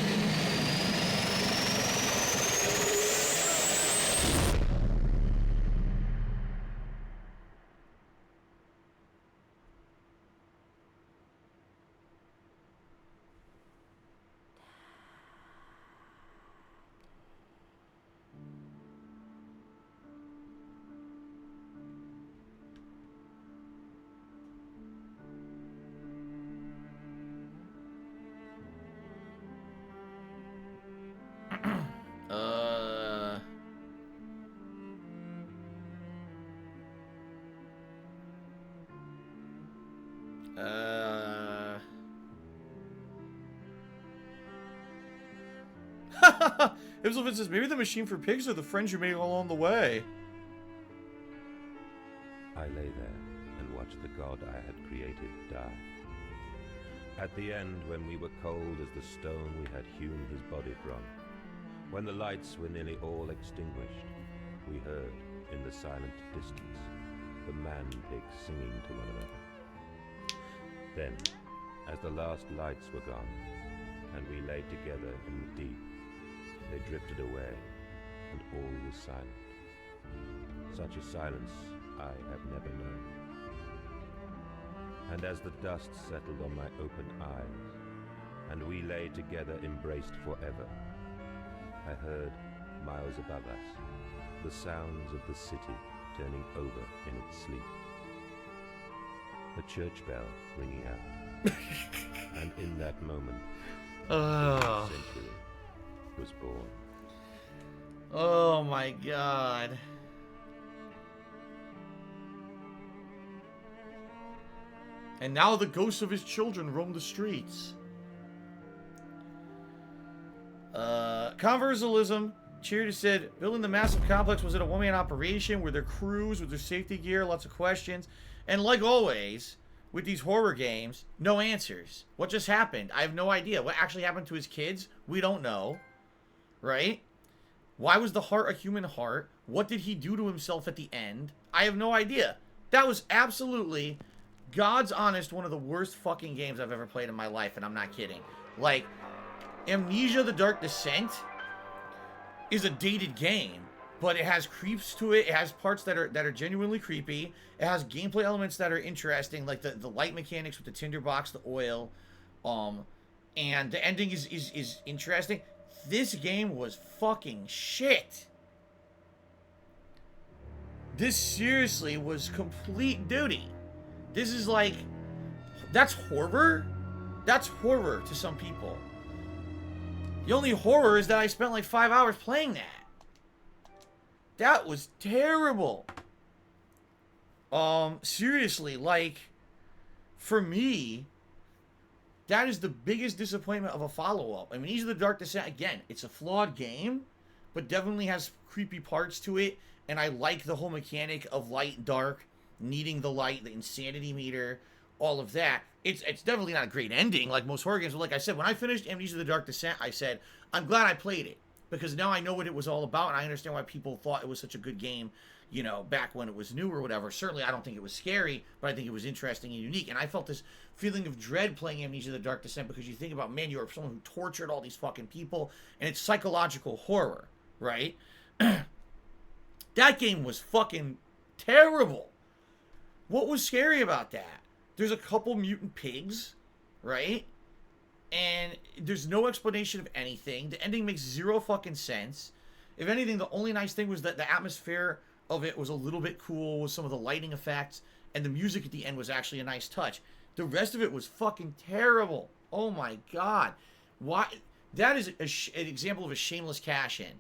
Ibselvin says, maybe the machine for pigs are the friends you made along the way. I lay there and watched the god I had created die. At the end, when we were cold as the stone we had hewn his body from, when the lights were nearly all extinguished, we heard, in the silent distance, the man-pigs singing to one another. Then, as the last lights were gone, and we lay together in the deep, they drifted away, and all was silent. Such a silence I have never known. And as the dust settled on my open eyes, and we lay together embraced forever, I heard, miles above us, the sounds of the city turning over in its sleep. The church bell ringing out. And in that moment, a century was born. Oh my god. And now the ghosts of his children roam the streets. Conversalism. Cheer said, building the massive complex, was it a one-man operation? Were there crews? Was there safety gear? Lots of questions. And like always, with these horror games, no answers. What just happened? I have no idea. What actually happened to his kids? We don't know. Right? Why was the heart a human heart? What did he do to himself at the end? I have no idea. That was absolutely, God's honest, one of the worst fucking games I've ever played in my life, and I'm not kidding. Like, Amnesia: The Dark Descent is a dated game, but it has creeps to it. It has parts that are genuinely creepy. It has gameplay elements that are interesting, like the light mechanics with the tinderbox, the oil, and the ending is interesting. This game was fucking shit. This seriously was complete duty. This is like, that's horror? That's horror to some people. The only horror is that I spent like 5 hours playing that. That was terrible. Seriously, like, for me, that is the biggest disappointment of a follow-up. I mean, Amnesia: The Dark Descent, again, it's a flawed game, but definitely has creepy parts to it. And I like the whole mechanic of light, dark, needing the light, the insanity meter, all of that. It's definitely not a great ending like most horror games. But like I said, when I finished Amnesia: The Dark Descent, I said, I'm glad I played it. Because now I know what it was all about, and I understand why people thought it was such a good game, you know, back when it was new or whatever. Certainly, I don't think it was scary, but I think it was interesting and unique. And I felt this feeling of dread playing Amnesia: The Dark Descent because you think about, man, you're someone who tortured all these fucking people, and it's psychological horror, right? That game was fucking terrible. What was scary about that? There's a couple mutant pigs, right? And there's no explanation of anything. The ending makes zero fucking sense. If anything, the only nice thing was that the atmosphere of it was a little bit cool with some of the lighting effects, and the music at the end was actually a nice touch. The rest of it was fucking terrible. Oh my god. Why? That is an example of a shameless cash-in,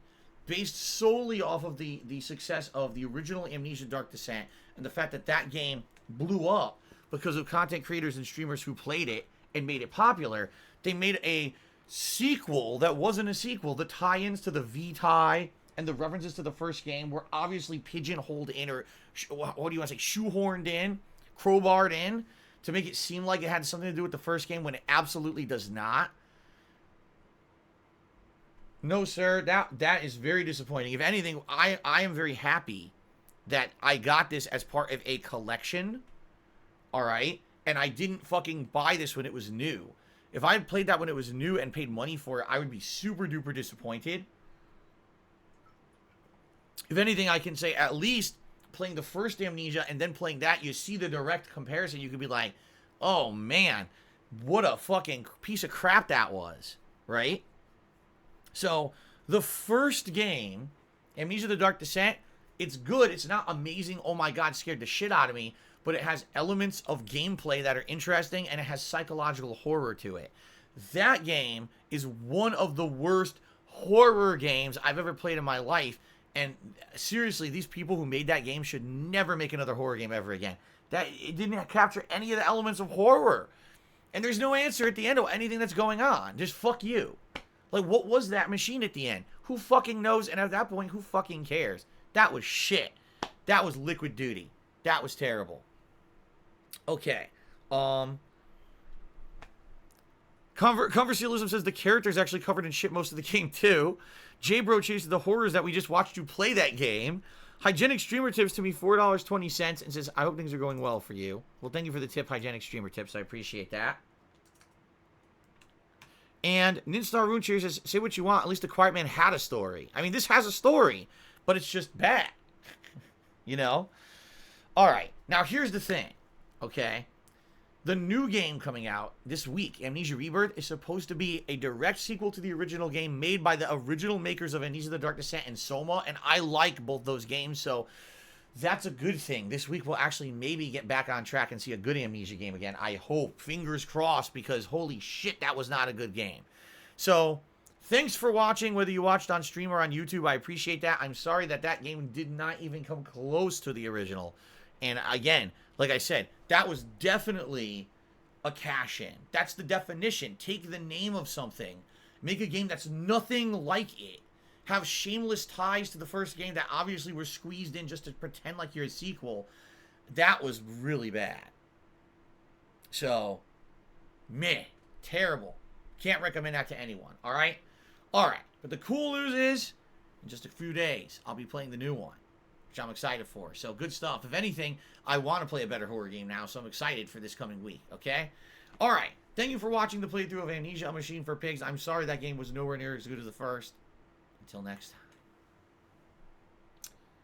based solely off of the success of the original Amnesia: Dark Descent, and the fact that that game blew up because of content creators and streamers who played it and made it popular. They made a sequel that wasn't a sequel. The tie-ins to the V-tie and the references to the first game were obviously pigeonholed in, or what do you want to say, shoehorned in, crowbarred in, to make it seem like it had something to do with the first game when it absolutely does not. No, sir, that is very disappointing. If anything, I am very happy that I got this as part of a collection, all right? And I didn't fucking buy this when it was new. If I had played that when it was new and paid money for it, I would be super duper disappointed. If anything, I can say at least playing the first Amnesia and then playing that, you see the direct comparison. You could be like, oh man, what a fucking piece of crap that was, right? So, the first game, Amnesia: The Dark Descent, it's good. It's not amazing. Oh my god, scared the shit out of me. But it has elements of gameplay that are interesting, and it has psychological horror to it. That game is one of the worst horror games I've ever played in my life. And seriously, these people who made that game should never make another horror game ever again. It didn't capture any of the elements of horror. And there's no answer at the end of anything that's going on. Just fuck you. Like, what was that machine at the end? Who fucking knows? And at that point, who fucking cares? That was shit. That was liquid duty. That was terrible. Okay. Conversialism says the character is actually covered in shit most of the game, too. J-Bro chases the horrors that we just watched you play that game. Hygienic Streamer tips to me $4.20 and says, I hope things are going well for you. Well, thank you for the tip, Hygienic Streamer tips. I appreciate that. And Ninstar Rune Cheer says, say what you want. At least The Quiet Man had a story. I mean, this has a story, but it's just bad. You know? All right. Now, here's the thing. Okay? The new game coming out this week, Amnesia Rebirth, is supposed to be a direct sequel to the original game made by the original makers of Amnesia: The Dark Descent and Soma, and I like both those games, so that's a good thing. This week we'll actually maybe get back on track and see a good Amnesia game again. I hope. Fingers crossed, because holy shit, that was not a good game. So, thanks for watching, whether you watched on stream or on YouTube. I appreciate that. I'm sorry that that game did not even come close to the original. And again, like I said, that was definitely a cash-in. That's the definition. Take the name of something, make a game that's nothing like it, have shameless ties to the first game that obviously were squeezed in just to pretend like you're a sequel. That was really bad. So, meh. Terrible. Can't recommend that to anyone. Alright? Alright. But the cool news is, in just a few days, I'll be playing the new one. which I'm excited for. So good stuff. If anything, I want to play a better horror game now, so I'm excited for this coming week, okay? All right. Thank you for watching the playthrough of Amnesia: A Machine for Pigs. I'm sorry that game was nowhere near as good as the first. Until next time.